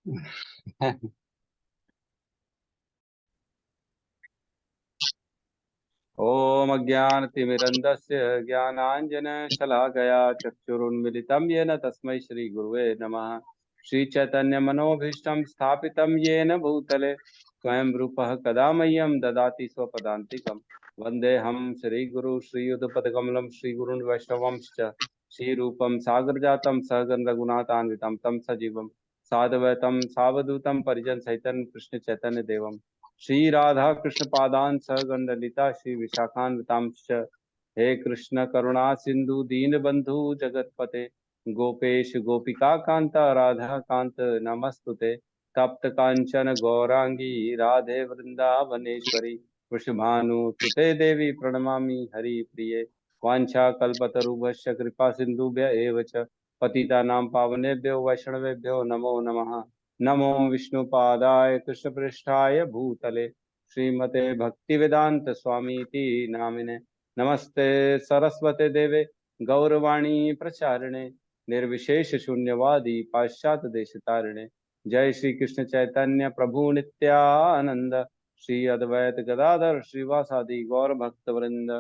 ओम अज्ञानतिमिरन्धस्य ज्ञानाञ्जनशलाकया चक्षुरुन्मिलितं येन तस्मै श्रीगुरुवे नमः। श्रीचैतन्यमनोभीष्टं स्थापितं येन भूतले स्वयं रूपः कदा मह्यं ददाति स्वपदान्तिकं। वन्देऽहं श्रीगुरु श्रीयुतपदकमलं श्रीगुरुन् वैष्णवंश्च श्रीरूपं सागरजातं सहगण रघुनाथान्वितं तं सजीवं साद्वैतं सावधूतं परिजनसहितं कृष्णचैतन्यदेवं श्री राधा कृष्ण पादान सहगण ललिता श्री विशाखान्वितांश्च। हे कृष्ण करुणा सिंधु दीन बंधु जगतपते गोपेश गोपिका कांता राधा कांत नमस्तुते। तप्त कांचन गौरांगी राधे वृंदावनेश्वरी वृषभानुसुते देवी प्रणमामि हरिप्रिये। वाञ्छा कल्पतरुभ्यश्च कृपा सिन्धुभ्य एव च पतितानां पावनेभ्यो वैष्णवेभ्यो नमो नमः। नमो विष्णुपादाय कृष्णपृष्ठाय भूतले श्रीमते भक्तिवेदांत स्वामीति नामिने। नमस्ते सरस्वते देवे गौरवाणी प्रचारिणे निर्विशेष शून्यवादी पाश्चात्य देशतारिणे। जय श्री कृष्ण चैतन्य प्रभु नित्यानंद श्री अद्वैत गदाधर श्रीवासादि गौर भक्त वृंद।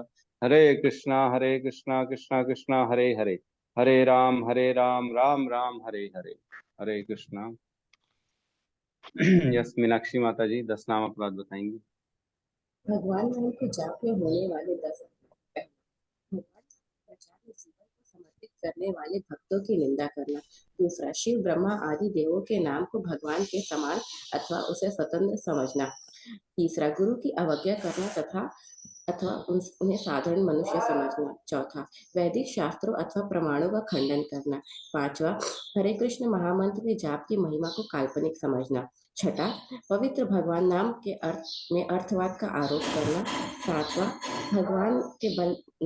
हरे कृष्णा कृष्णा कृष्णा हरे हरे हरे राम राम राम हरे हरे। हरे कृष्णा। यस मीनाक्षी माता जी 10 नाम अपराध बताएंगी। भगवान नाम के जाप में होने वाले 10 भगवान प्रचार में जीवन को समर्पित करने वाले भक्तों की निंदा करना। दूसरा, शिव ब्रह्मा आदि देवों के नाम को भगवान के समान अथवा उसे स्वतंत्र समझना। तीसरा, गुरु की अवज्ञा करना अथवा उन्हें साधारण मनुष्य समझना। चौथा, वैदिक शास्त्रों अथवा प्रमाणों का खंडन करना। पांचवा, हरे कृष्ण महामंत्र के जाप की महिमा को काल्पनिक समझना। छठा, पवित्र भगवान नाम के अर्थवाद का आरोप करना। सातवां, भगवान के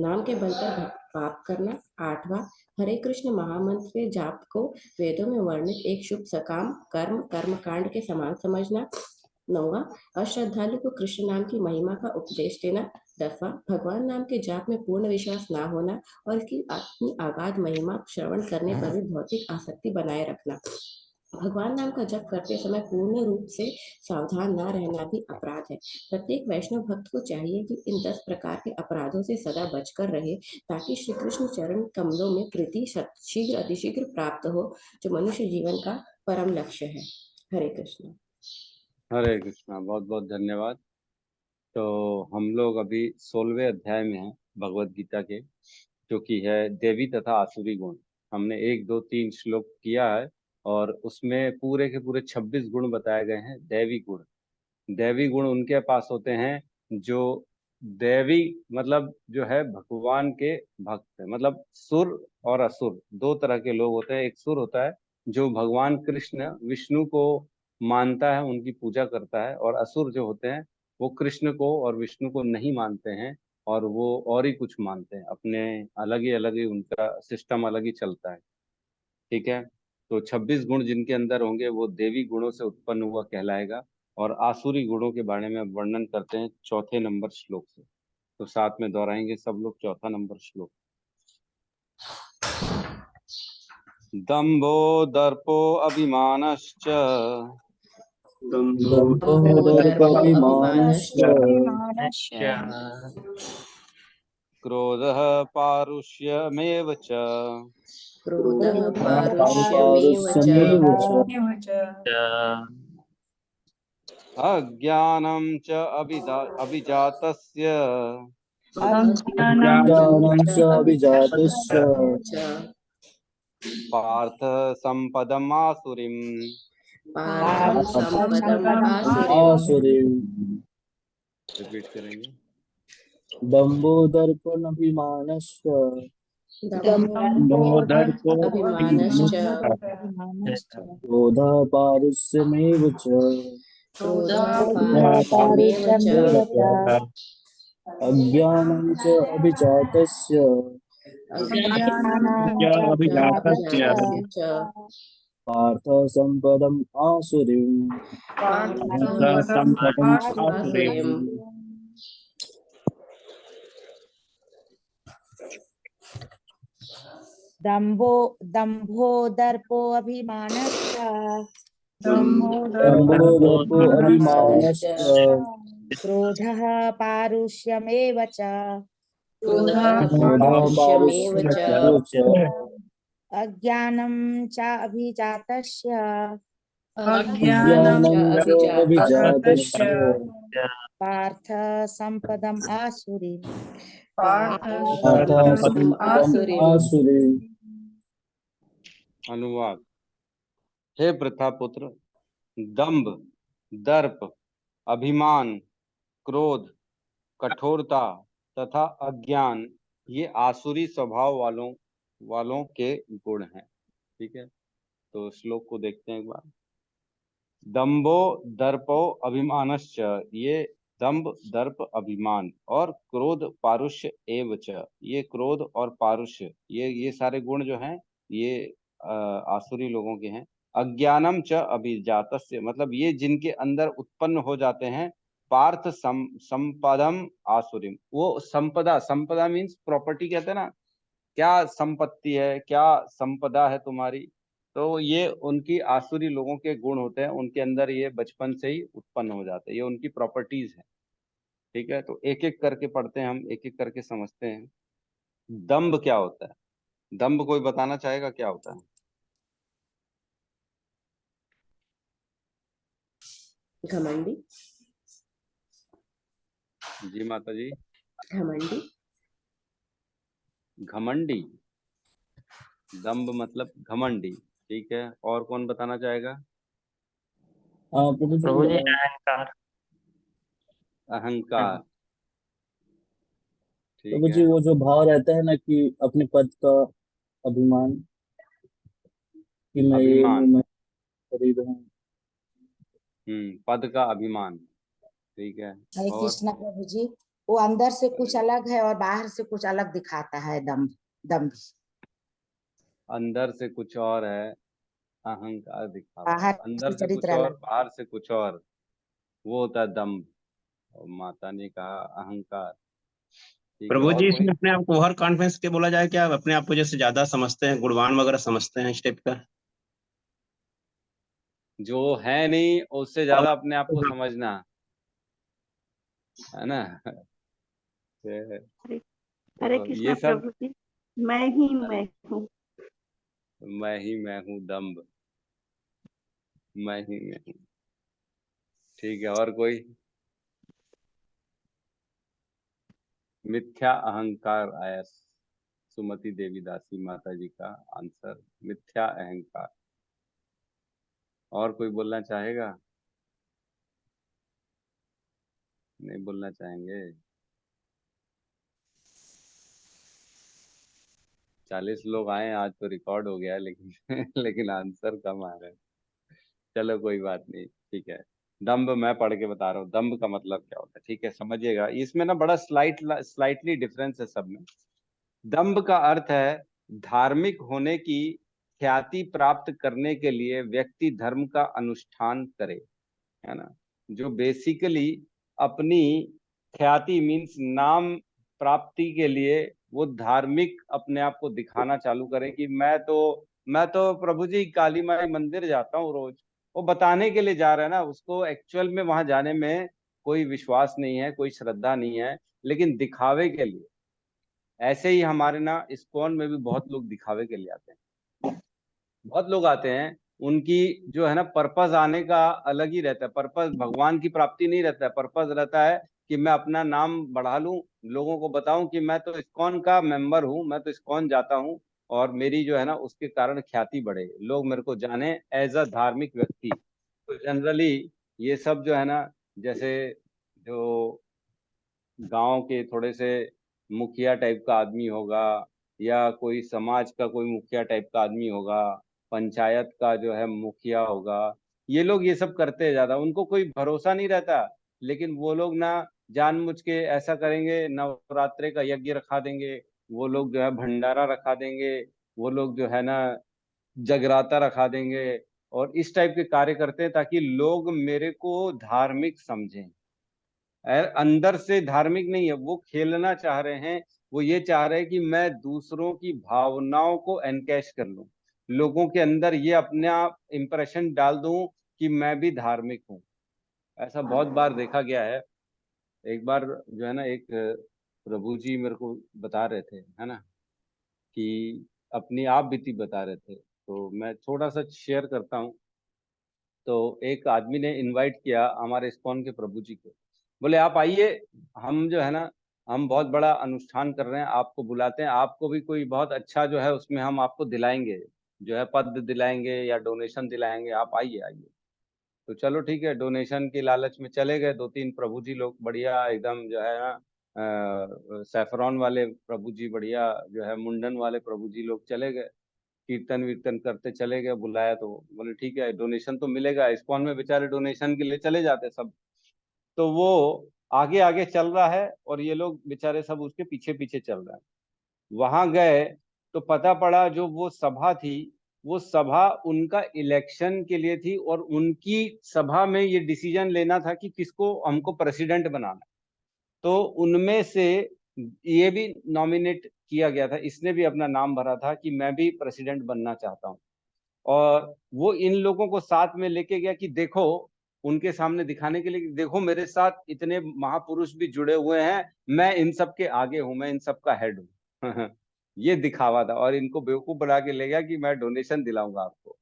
नाम के बल पर पाप करना। आठवां, हरे कृष्ण महामंत्र के जाप को वेदों में वर्णित एक शुभ सकाम कर्मकांड के समान समझना। नौवां, अश्रद्धालु को कृष्ण नाम की महिमा का उपदेश देना। 10वां, भगवान नाम के जाप में पूर्ण विश्वास ना होना और इसकी अपनी आगाध महिमा श्रवण करने पर भी भौतिक आसक्ति बनाए रखना। भगवान नाम का जप करते समय पूर्ण रूप से सावधान न रहना भी अपराध है। प्रत्येक वैष्णव भक्त को चाहिए कि इन 10 प्रकार के अपराधों से सदा बचकर रहे, ताकि श्री कृष्ण चरण कमलों में प्रीति शीघ्र अतिशीघ्र प्राप्त हो, जो मनुष्य जीवन का परम लक्ष्य है। हरे कृष्ण। हरे कृष्णा। बहुत बहुत धन्यवाद। तो हम लोग अभी 16वें अध्याय में हैं भगवत गीता के, जो कि है देवी तथा आसुरी गुण। हमने 1 2 3 श्लोक किया है और उसमें पूरे के पूरे 26 गुण बताए गए हैं। दैवी गुण, दैवी गुण उनके पास होते हैं जो दैवी मतलब जो है भगवान के भक्त है। मतलब सुर और असुर 2 तरह के लोग होते हैं। एक सुर होता है जो भगवान कृष्ण विष्णु को मानता है, उनकी पूजा करता है, और असुर जो होते हैं वो कृष्ण को और विष्णु को नहीं मानते हैं और वो और ही कुछ मानते हैं, अपने अलग ही उनका सिस्टम अलग ही चलता है। ठीक है। तो 26 गुण जिनके अंदर होंगे वो देवी गुणों से उत्पन्न हुआ कहलाएगा। और आसुरी गुणों के बारे में अब वर्णन करते हैं चौथे नंबर श्लोक से। तो साथ में दोहराएंगे सब लोग चौथा नंबर श्लोक। दम्भो दर्पो अभिमानश्च क्रोधः पारुष्यमेव च अज्ञानं च अभिजातस्य पार्थ संपदमासुरीम्। रिपीट करेंगे। दम्भो दर्पणभिमानश्च क्रोधः पारुष्यमेव च अज्ञानं च अभिजातस्य पार्थ सम्पदम् आसुरीम्। दम्भो दर्पो अभिमानश्च दम्भोदर्पो अभिमानश्च क्रोधः पारुष्यमेव च क्रोधः क्रोधः पारुष्यमेव च पारुष्यमेव च अज्ञानं च अभिजातस्य अज्ञानं च अज्ञानं च अभिजातस्य अभिजातस्य पार्थ सम्पदम् आसुरीम् पार्थः सम्पदम् आसुरीम्। अनुवाद। हे प्रथापुत्र, दंभ, दर्प, अभिमान, क्रोध, कठोरता तथा अज्ञान ये आसुरी स्वभाव वालों के गुण हैं। ठीक है, तो श्लोक को देखते हैं एक बार। दंभो दर्पो अभिमानश्च, ये दंभ, दर्प, अभिमान, और क्रोध, पारुष्य एव च, ये क्रोध और पारुष्य, ये सारे गुण जो हैं ये आसुरी लोगों के हैं। अज्ञानम च अभिजातस्य, मतलब ये जिनके अंदर उत्पन्न हो जाते हैं। पार्थ संपदम आसुरीम, वो संपदा मीन्स प्रॉपर्टी कहते हैं ना, क्या संपत्ति है, क्या संपदा है तुम्हारी, तो ये उनकी आसुरी लोगों के गुण होते हैं, उनके अंदर ये बचपन से ही उत्पन्न हो जाते हैं, ये उनकी प्रॉपर्टीज है। ठीक है, तो एक एक करके पढ़ते हैं, हम एक एक करके समझते हैं। दंभ क्या होता है? दंभ कोई बताना चाहेगा क्या होता है? घमंडी। जी माता जी। घमंडी। घमंडी, दंभ मतलब घमंडी। ठीक है, और कौन बताना चाहेगा? प्रभु प्रभु जी जी अहंकार। अहंकार। प्रभु ठीक जी है, वो जो भाव रहता है ना कि अपने पद का अभिमान, कि मैं ये हूँ, अभिमान। मैं करीब हूँ। पद का अभिमान। ठीक है, हरे और कृष्णा प्रभु जी, वो अंदर से कुछ अलग है और बाहर से कुछ अलग दिखाता है। दम्भ दम्भ अंदर से कुछ और है, अहंकार दिखाता है। बाहर अंदर से से कुछ चरित्र और, अलग। बाहर से कुछ और, वो होता है दम्भ। और माता ने कहा अहंकार। ठीक है, प्रभु और जी कोई? इसमें अपने आप को ओवर कॉन्फिडेंस के बोला जाए क्या? अपने आप को जैसे ज्यादा समझते हैं, गुणवान वगैरह समझते हैं इस टाइप का? जो है नहीं उससे और ज्यादा अपने आप को समझना, है ना? हरे हरे तो कृष्णा ये सब प्रभु जी, मैं ही मैं हूँ। मैं ही मैं हूँ, दम्भ, मैं ही मैं हूँ। ठीक है, और कोई? मिथ्या अहंकार आया, सुमति देवी दासी माता जी का आंसर मिथ्या अहंकार। और कोई बोलना चाहेगा? नहीं बोलना चाहेंगे? 40 लोग आए आज तो रिकॉर्ड हो गया है, लेकिन लेकिन आंसर कम आ रहे हैं। चलो कोई बात नहीं, ठीक है। दम्भ मैं पढ़ के बता रहा हूँ, दम्भ का मतलब क्या होता है, ठीक है, समझिएगा। इसमें ना बड़ा स्लाइटली डिफरेंस है सब में। दम्भ का अर्थ है धार्मिक होने की ख्याति प्राप्त करने के लिए व्यक्ति धर्म का अनुष्ठान करे, है ना। जो बेसिकली अपनी ख्याति मीन्स नाम प्राप्ति के लिए वो धार्मिक अपने आप को दिखाना चालू करे कि मैं तो प्रभु जी काली माई मंदिर जाता हूँ रोज। वो बताने के लिए जा रहा है ना, उसको एक्चुअल में वहां जाने में कोई विश्वास नहीं है, कोई श्रद्धा नहीं है, लेकिन दिखावे के लिए। ऐसे ही हमारे ना इस्कॉन में भी बहुत लोग दिखावे के लिए आते हैं, बहुत लोग आते हैं। उनकी जो है ना पर्पस आने का अलग ही रहता है, पर्पस भगवान की प्राप्ति नहीं रहता है, पर्पस रहता है कि मैं अपना नाम बढ़ा लूं, लोगों को बताऊं कि मैं तो इस्कॉन का मेंबर हूं, मैं तो इस्कॉन जाता हूं, और मेरी जो है ना उसके कारण ख्याति बढ़े, लोग मेरे को जाने एज अ धार्मिक व्यक्ति। तो जनरली ये सब जो है ना, जैसे जो गांव के थोड़े से मुखिया टाइप का आदमी होगा, या कोई समाज का कोई मुखिया टाइप का आदमी होगा, पंचायत का जो है मुखिया होगा, ये लोग ये सब करते हैं ज्यादा, उनको कोई भरोसा नहीं रहता, लेकिन वो लोग ना जानबूझ के ऐसा करेंगे, नवरात्रे का यज्ञ रखा देंगे, वो लोग जो है भंडारा रखा देंगे, वो लोग जो है ना जगराता रखा देंगे, और इस टाइप के कार्य करते हैं ताकि लोग मेरे को धार्मिक समझें। अंदर से धार्मिक नहीं है, वो खेलना चाह रहे हैं। वो ये चाह रहे हैं कि मैं दूसरों की भावनाओं को एनकैश कर लूं, लोगों के अंदर ये अपने आप इंप्रेशन डाल दूं कि मैं भी धार्मिक हूँ। ऐसा बहुत बार देखा गया है। एक बार जो है ना, एक प्रभु जी मेरे को बता रहे थे, है ना, कि अपनी आप बीती बता रहे थे, तो मैं थोड़ा सा शेयर करता हूँ। तो एक आदमी ने इनवाइट किया हमारे इस्कॉन के प्रभु जी को, बोले आप आइए, हम जो है ना, हम बहुत बड़ा अनुष्ठान कर रहे हैं, आपको बुलाते हैं, आपको भी कोई बहुत अच्छा जो है उसमें हम आपको दिलाएंगे, जो है पद दिलाएंगे या डोनेशन दिलाएंगे, आप आइए आइए। तो चलो ठीक है, डोनेशन की लालच में चले गए। दो तीन प्रभु जी लोग बढ़िया एकदम जो है ना, सैफरॉन वाले प्रभु जी, बढ़िया जो है मुंडन वाले प्रभु जी लोग चले गए, कीर्तन वीर्तन करते चले गए। बुलाया तो बोले ठीक है, डोनेशन तो मिलेगा। इस्कॉन में बेचारे डोनेशन के लिए चले जाते सब। तो वो आगे आगे चल रहा है और ये लोग बेचारे सब उसके पीछे पीछे चल रहे हैं। वहां गए तो पता पड़ा जो वो सभा थी, वो सभा उनका इलेक्शन के लिए थी, और उनकी सभा में ये डिसीजन लेना था कि किसको हमको प्रेसिडेंट बनाना। तो उनमें से ये भी नॉमिनेट किया गया था, इसने भी अपना नाम भरा था कि मैं भी प्रेसिडेंट बनना चाहता हूँ। और वो इन लोगों को साथ में लेके गया कि देखो, उनके सामने दिखाने के लिए कि देखो मेरे साथ इतने महापुरुष भी जुड़े हुए हैं, मैं इन सब के आगे हूं, मैं इन सब का हेड हूँ। ये दिखावा था, और इनको बेवकूफ बना के ले गया कि मैं डोनेशन दिलाऊंगा आपको।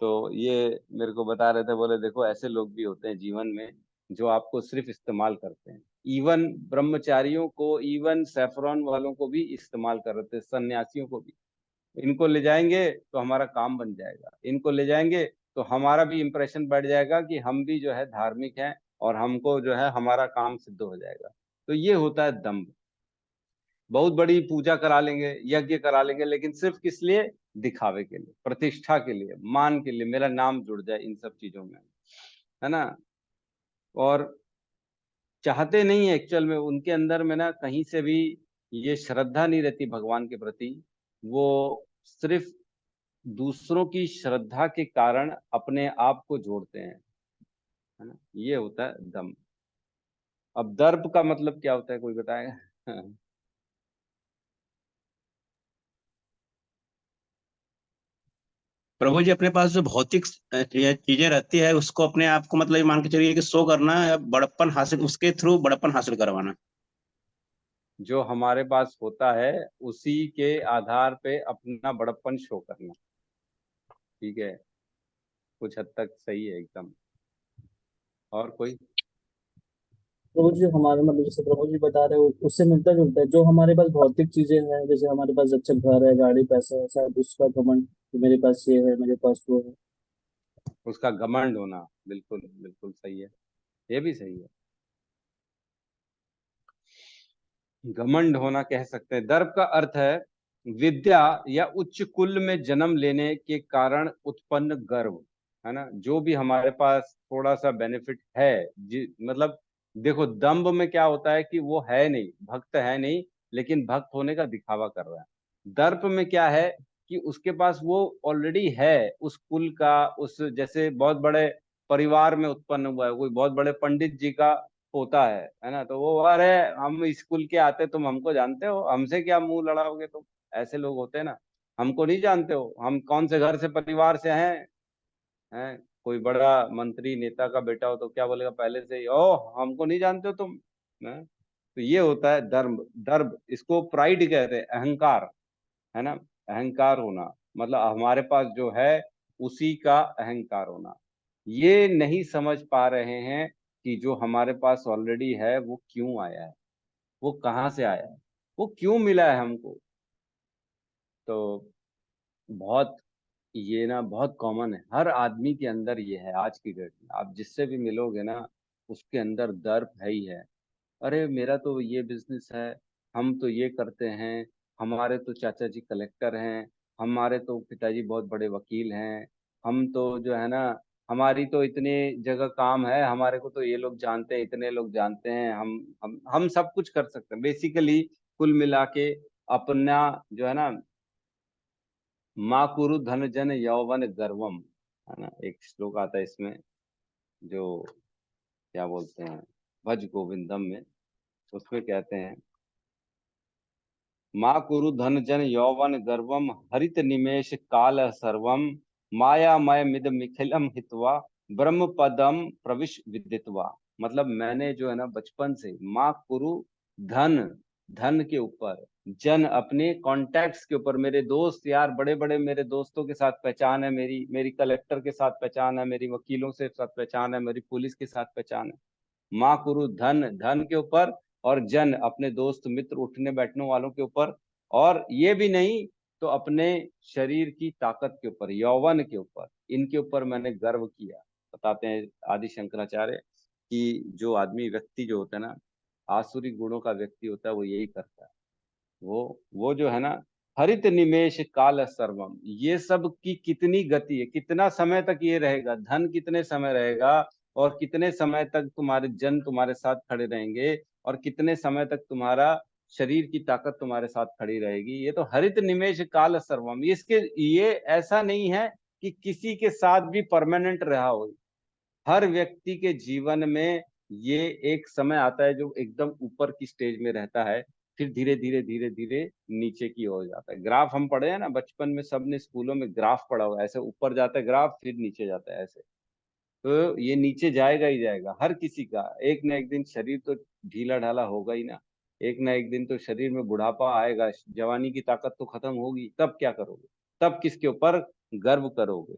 तो ये मेरे को बता रहे थे, बोले देखो ऐसे लोग भी होते हैं जीवन में जो आपको सिर्फ इस्तेमाल करते हैं। इवन ब्रह्मचारियों को, इवन सैफरॉन वालों को भी इस्तेमाल कर रहे थे, सन्यासियों को भी। इनको ले जाएंगे तो हमारा काम बन जाएगा, इनको ले जाएंगे तो हमारा भी इंप्रेशन बढ़ जाएगा कि हम भी जो है धार्मिक हैं, और हमको जो है हमारा काम सिद्ध हो जाएगा। तो ये होता है दम्भ। बहुत बड़ी पूजा करा लेंगे, यज्ञ करा लेंगे, लेकिन सिर्फ किस लिए? दिखावे के लिए, प्रतिष्ठा के लिए, मान के लिए, मेरा नाम जुड़ जाए इन सब चीजों में, है ना। और चाहते नहीं है एक्चुअल में, उनके अंदर में ना कहीं से भी ये श्रद्धा नहीं रहती भगवान के प्रति। वो सिर्फ दूसरों की श्रद्धा के कारण अपने आप को जोड़ते हैं, है ना। ये होता है दम। अब दर्प का मतलब क्या होता है, कोई बताएगा? प्रभु जी, अपने पास जो भौतिक चीजें रहती है उसको अपने आप को मतलब ये मान के चलिए कि शो करना या बड़प्पन हासिल, उसके थ्रू बड़प्पन हासिल करवाना। जो हमारे पास होता है उसी के आधार पे अपना बड़प्पन शो करना। ठीक है, कुछ हद तक सही है एकदम। और कोई? प्रभु जी हमारे मतलब जैसे प्रभु जी बता रहे हो उससे मिलता जुलता है, जो हमारे पास भौतिक चीजें हैं, जैसे हमारे पास अच्छा घर है, गाड़ी, पैसा है, शायद उसका घमंड कि मेरे पास ये है, मेरे पास वो है। उसका घमंड होना, बिल्कुल बिल्कुल सही है, ये भी सही है। घमंड होना कह सकते हैं। दर्प का अर्थ है विद्या या उच्च कुल में जन्म लेने के कारण उत्पन्न गर्व, है ना। जो भी हमारे पास थोड़ा सा बेनिफिट है, मतलब देखो, दंभ में क्या होता है कि वो है नहीं, भक्त है नहीं, लेकिन भक्त होने का दिखावा कर रहा है। दर्प में क्या है कि उसके पास वो ऑलरेडी है, उस कुल का, उस जैसे बहुत बड़े परिवार में उत्पन्न हुआ है, कोई बहुत बड़े पंडित जी का होता है ना। तो वो, अरे हम स्कूल के आते, तुम हमको जानते हो, हमसे क्या मुंह लड़ाओगे तुम? ऐसे लोग होते हैं ना। हमको नहीं जानते हो, हम कौन से घर से परिवार से हैं? कोई बड़ा मंत्री नेता का बेटा हो तो क्या बोलेगा पहले से ही, ओ हमको नहीं जानते हो तुम, हैं? तो ये होता है दर्प। दर्प इसको प्राइड कहते हैं, अहंकार, है ना। अहंकार होना मतलब हमारे पास जो है उसी का अहंकार होना। ये नहीं समझ पा रहे हैं कि जो हमारे पास ऑलरेडी है वो क्यों आया है, वो कहाँ से आया है, वो क्यों मिला है हमको। तो बहुत, ये ना बहुत कॉमन है, हर आदमी के अंदर ये है। आज की डेट में आप जिससे भी मिलोगे ना, उसके अंदर दर्प है ही है। अरे मेरा तो ये बिजनेस है, हम तो ये करते हैं, हमारे तो चाचा जी कलेक्टर हैं, हमारे तो पिताजी बहुत बड़े वकील हैं, हम तो जो है ना, हमारी तो इतने जगह काम है, हमारे को तो ये लोग जानते हैं, इतने लोग जानते हैं, हम सब कुछ कर सकते हैं बेसिकली। कुल मिला के अपना जो है ना, माँ कुरु धन जन यौवन गर्वम, है ना। एक श्लोक आता है इसमें, जो क्या बोलते हैं, भज गोविंदम में, उसमें कहते हैं, माँ कुरु धन जन यौवन गर्वम हरित निमेश काल सर्वम मायामय मिद मिखिलम हित्वा ब्रह्म पदम प्रविश विदित्वा, मतलब मैंने जो है ना बचपन से माँ कुरु धन, धन के ऊपर, जन अपने कॉन्टैक्ट्स के ऊपर, मेरे दोस्त यार, बड़े बड़े मेरे दोस्तों के साथ पहचान है मेरी, मेरी कलेक्टर के साथ पहचान है मेरी, वकीलों से साथ पहचान है मेरी, पुलिस के साथ पहचान है। माँ कुरु धन, धन के ऊपर, और जन अपने दोस्त मित्र उठने बैठने वालों के ऊपर, और ये भी नहीं तो अपने शरीर की ताकत के ऊपर, यौवन के ऊपर, इनके ऊपर मैंने गर्व किया। बताते हैं आदि शंकराचार्य कि जो आदमी, व्यक्ति जो होता है ना, आसुरी गुणों का व्यक्ति होता है, वो यही करता है। वो जो है ना, हरित निमेश काल सर्वम, ये सब की कितनी गति है, कितना समय तक ये रहेगा, धन कितने समय रहेगा, और कितने समय तक तुम्हारे जन तुम्हारे साथ खड़े रहेंगे, और कितने समय तक तुम्हारा शरीर की ताकत तुम्हारे साथ खड़ी रहेगी। ये तो हरित निमेश काल सर्वम, इसके ये ऐसा नहीं है कि किसी के साथ भी परमानेंट रहा हो। हर व्यक्ति के जीवन में ये एक समय आता है जो एकदम ऊपर की स्टेज में रहता है, फिर धीरे धीरे धीरे धीरे नीचे की ओर जाता है। ग्राफ हम पढ़े हैं ना बचपन में, सबने स्कूलों में ग्राफ पढ़ा हुआ है, ऐसे ऊपर जाता है ग्राफ, फिर नीचे जाता है ऐसे। तो ये नीचे जाएगा ही जाएगा हर किसी का, एक ना एक दिन शरीर तो ढीला ढाला होगा ही ना, एक ना एक दिन तो शरीर में बुढ़ापा आएगा, जवानी की ताकत तो खत्म होगी, तब क्या करोगे, तब किसके ऊपर गर्व करोगे।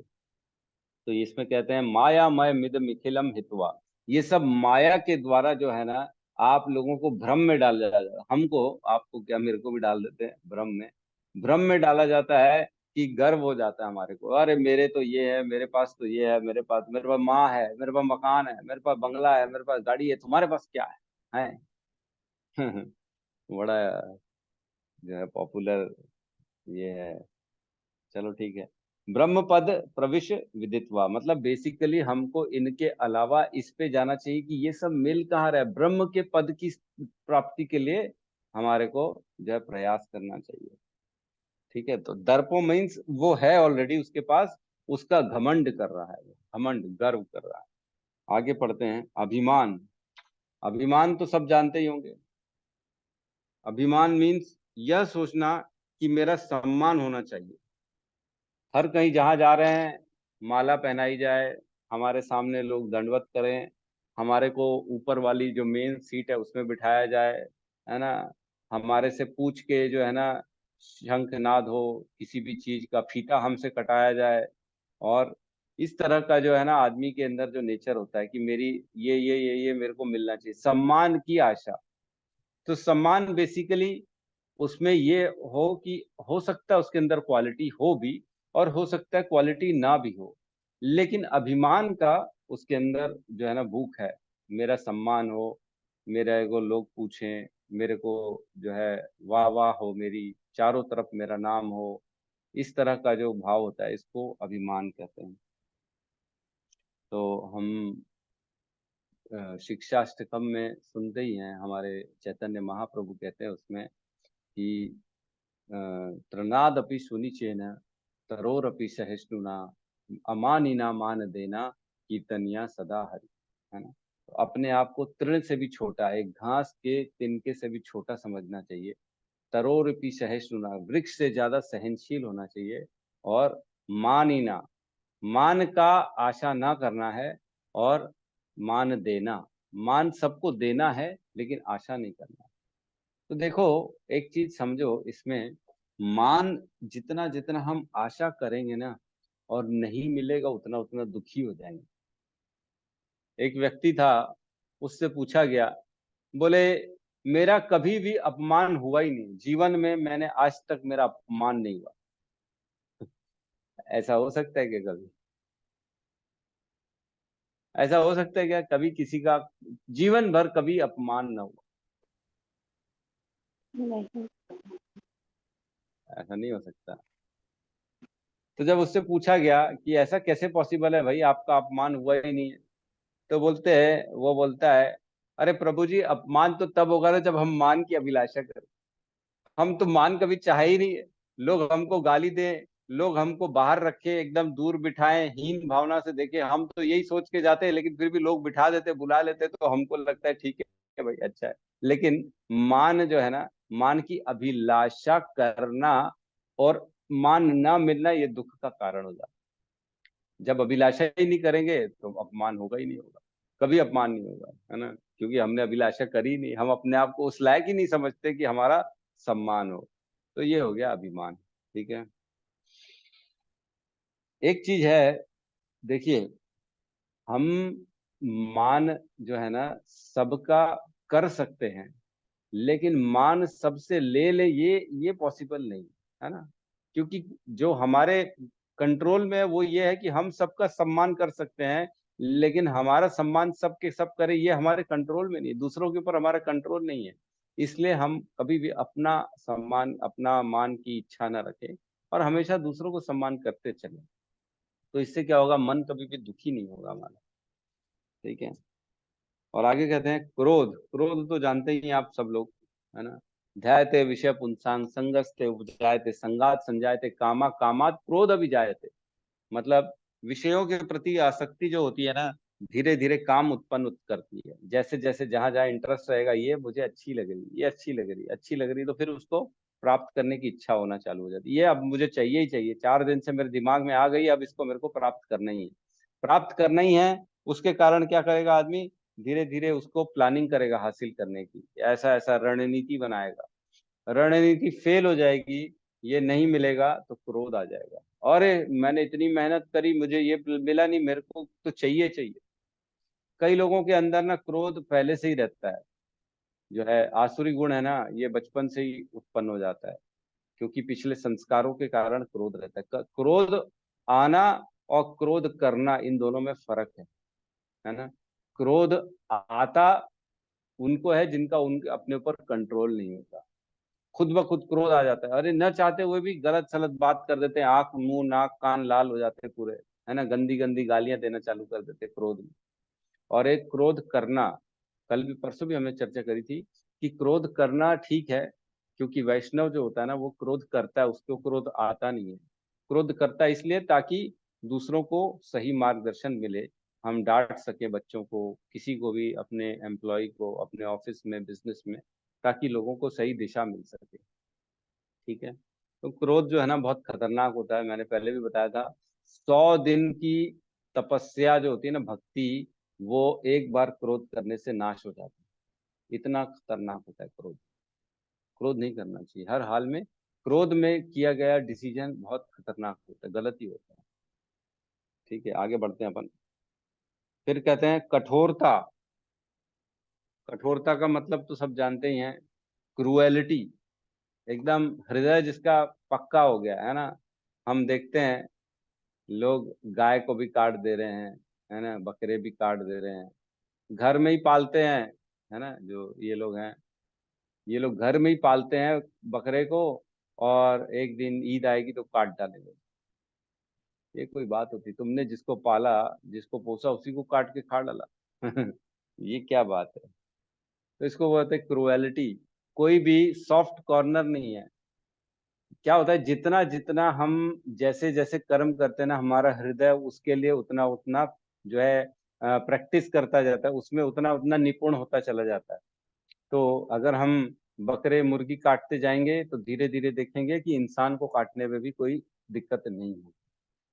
तो इसमें कहते हैं मायामय मिद मिथिलम हित्वा, ये सब माया के द्वारा जो है ना, आप लोगों को भ्रम में डाला जाता, हमको आपको क्या, मेरे को भी डाल देते हैं भ्रम में, भ्रम में डाला जाता है कि गर्व हो जाता है हमारे को, अरे मेरे तो ये है, मेरे पास तो ये है, मेरे पास, मेरे पास माँ है, मेरे पास मकान है, मेरे पास बंगला है, मेरे पास गाड़ी है, तुम्हारे पास क्या है? बड़ा जो है पॉपुलर ये है। चलो ठीक है। ब्रह्म पद प्रविश विदित्वा, मतलब बेसिकली हमको इनके अलावा इस पे जाना चाहिए कि ये सब मिल कहाँ रहा है, ब्रह्म के पद की प्राप्ति के लिए हमारे को जो है प्रयास करना चाहिए। ठीक है, तो दर्पो मीन्स वो है ऑलरेडी उसके पास, उसका घमंड कर रहा है, घमंड गर्व कर रहा है। आगे पढ़ते हैं। अभिमान, अभिमान तो सब जानते ही होंगे। अभिमान मीन्स यह सोचना कि मेरा सम्मान होना चाहिए, हर कहीं जहां जा रहे हैं माला पहनाई जाए, हमारे सामने लोग दंडवत करें, हमारे को ऊपर वाली जो मेन सीट है उसमें बिठाया जाए, है ना, हमारे से पूछ के जो है ना शंखनाद हो, किसी भी चीज का फीता हमसे कटाया जाए, और इस तरह का जो है ना आदमी के अंदर जो नेचर होता है कि मेरी ये मेरे को मिलना चाहिए, सम्मान की आशा। तो सम्मान बेसिकली उसमें ये हो कि हो सकता है उसके अंदर क्वालिटी हो भी, और हो सकता है क्वालिटी ना भी हो, लेकिन अभिमान का उसके अंदर जो है ना भूख है, मेरा सम्मान हो, मेरे को लोग पूछें, मेरे को जो है वाह वाह हो, मेरी चारों तरफ मेरा नाम हो, इस तरह का जो भाव होता है इसको अभिमान कहते हैं। तो हम शिक्षाष्टकम में सुनते ही हैं, हमारे चैतन्य महाप्रभु कहते हैं उसमें कि तृणादपि सुनिचेन तरोरपि सहिष्णुना अमानिना मान देना कीर्तनिया सदा हरि, है ना। तो अपने आप को तृण से भी छोटा, एक घास के तिनके से भी छोटा समझना चाहिए। तरोरपि सहिष्णुना, वृक्ष से ज्यादा सहनशील होना चाहिए। और मानिना, मान का आशा ना करना है, और मान देना, मान सबको देना है लेकिन आशा नहीं करना। तो देखो एक चीज समझो इसमें, मान जितना जितना हम आशा करेंगे ना, और नहीं मिलेगा उतना उतना दुखी हो जाएंगे। एक व्यक्ति था, उससे पूछा गया, बोले मेरा कभी भी अपमान हुआ ही नहीं, जीवन में मैंने आज तक मेरा अपमान नहीं हुआ। ऐसा हो सकता है क्या कभी? ऐसा हो सकता है क्या कभी किसी का जीवन भर कभी अपमान ना हुआ? नहीं। ऐसा नहीं हो सकता। तो जब उससे पूछा गया कि ऐसा कैसे पॉसिबल है भाई, आपका अपमान हुआ ही नहीं है, तो बोलते हैं, वो बोलता है, अरे प्रभु जी अपमान तो तब होगा ना जब हम मान की अभिलाषा करें, हम तो मान कभी चाहे ही नहीं है। लोग हमको गाली दें, लोग हमको बाहर रखे, एकदम दूर बिठाएं, हीन भावना से देखें, हम तो यही सोच के जाते हैं, लेकिन फिर भी लोग बिठा देते, बुला लेते, तो हमको लगता है ठीक है भाई, अच्छा है। लेकिन मान जो है ना, मान की अभिलाषा करना और मान ना मिलना, ये दुख का कारण हो जाता है। जब अभिलाषा ही नहीं करेंगे तो अपमान होगा ही नहीं होगा, कभी अपमान नहीं होगा, है ना, क्योंकि हमने अभिलाषा करी नहीं, हम अपने आप को उस लायक ही नहीं समझते कि हमारा सम्मान हो। तो ये हो गया अभिमान। ठीक है, एक चीज है, देखिए, हम मान जो है ना सबका कर सकते हैं, लेकिन मान सबसे ले ले ये पॉसिबल नहीं है ना, क्योंकि जो हमारे कंट्रोल में है वो ये है कि हम सबका सम्मान कर सकते हैं, लेकिन हमारा सम्मान सबके सब करे ये हमारे कंट्रोल में नहीं, दूसरों के ऊपर हमारा कंट्रोल नहीं है। इसलिए हम कभी भी अपना सम्मान, अपना मान की इच्छा ना रखें और हमेशा दूसरों को सम्मान करते चलें। तो इससे क्या होगा, मन कभी भी दुखी नहीं होगा हमारा। ठीक है, और आगे कहते हैं क्रोध। क्रोध तो जानते ही हैं आप सब लोग, है ना। ध्यायते विषय पुंसांग संगस्ते उपजायते संगात संजायते कामा कामात क्रोध अभिजायते। मतलब विषयों के प्रति आसक्ति जो होती है ना, धीरे धीरे काम उत्पन्न करती है। जैसे जैसे जहां जहां इंटरेस्ट रहेगा, ये मुझे अच्छी लग रही, ये अच्छी लग रही, अच्छी लग रही, तो फिर उसको प्राप्त करने की इच्छा होना चालू हो जाती है। ये अब मुझे चाहिए ही चाहिए, 4 दिन से मेरे दिमाग में आ गई, अब इसको मेरे को प्राप्त करना ही है, प्राप्त करना ही है। उसके कारण क्या करेगा आदमी, धीरे धीरे उसको प्लानिंग करेगा हासिल करने की, ऐसा ऐसा रणनीति बनाएगा। रणनीति फेल हो जाएगी, ये नहीं मिलेगा तो क्रोध आ जाएगा, अरे मैंने इतनी मेहनत करी, मुझे ये मिला नहीं, मेरे को तो चाहिए चाहिए। कई लोगों के अंदर ना क्रोध पहले से ही रहता है, जो है आसुरी गुण है ना, ये बचपन से ही उत्पन्न हो जाता है, क्योंकि पिछले संस्कारों के कारण क्रोध रहता है। क्रोध आना और क्रोध करना, इन दोनों में फर्क है ना। क्रोध आता उनको है जिनका उनके अपने ऊपर कंट्रोल नहीं होता, खुद ब खुद क्रोध आ जाता है, अरे न चाहते हुए भी गलत सलत बात कर देते हैं, आंख मुंह नाक कान लाल हो जाते हैं पूरे, है ना, गंदी गंदी गालियां देना चालू कर देते हैं क्रोध में। और एक क्रोध करना, कल भी परसों भी हमने चर्चा करी थी कि क्रोध करना ठीक है, क्योंकि वैष्णव जो होता है ना वो क्रोध करता है, उसको क्रोध आता नहीं है। क्रोध करता है इसलिए ताकि दूसरों को सही मार्गदर्शन मिले, हम डांट सके बच्चों को, किसी को भी, अपने एम्प्लॉय को, अपने ऑफिस में, बिजनेस में, ताकि लोगों को सही दिशा मिल सके। ठीक है, तो क्रोध जो है ना बहुत खतरनाक होता है, मैंने पहले भी बताया था। 100 दिन की तपस्या जो होती है ना, भक्ति, वो एक बार क्रोध करने से नाश हो जाती है, इतना खतरनाक होता है क्रोध। क्रोध नहीं करना चाहिए हर हाल में, क्रोध में किया गया डिसीजन बहुत खतरनाक होता है, गलत ही होता है। ठीक है, आगे बढ़ते हैं अपन। फिर कहते हैं कठोरता। कठोरता का मतलब तो सब जानते ही हैं, क्रूएलिटी, एकदम हृदय जिसका पक्का हो गया है ना। हम देखते हैं लोग गाय को भी काट दे रहे हैं, है ना, बकरे भी काट दे रहे हैं, घर में ही पालते हैं, है ना, जो ये लोग हैं, ये लोग घर में ही पालते हैं बकरे को, और एक दिन ईद आएगी तो काट डालेंगे। ये कोई बात होती, तुमने जिसको पाला, जिसको पोसा, उसी को काट के खा डाला। ये क्या बात है। तो इसको बोलते हैं क्रूएलिटी। कोई भी सॉफ्ट कॉर्नर नहीं है। क्या होता है, जितना जितना हम जैसे जैसे कर्म करते हैं ना, हमारा हृदय उसके लिए उतना उतना जो है प्रैक्टिस करता जाता है, उसमें उतना उतना निपुण होता चला जाता है। तो अगर हम बकरे मुर्गी काटते जाएंगे तो धीरे धीरे देखेंगे कि इंसान को काटने में भी कोई दिक्कत नहीं है।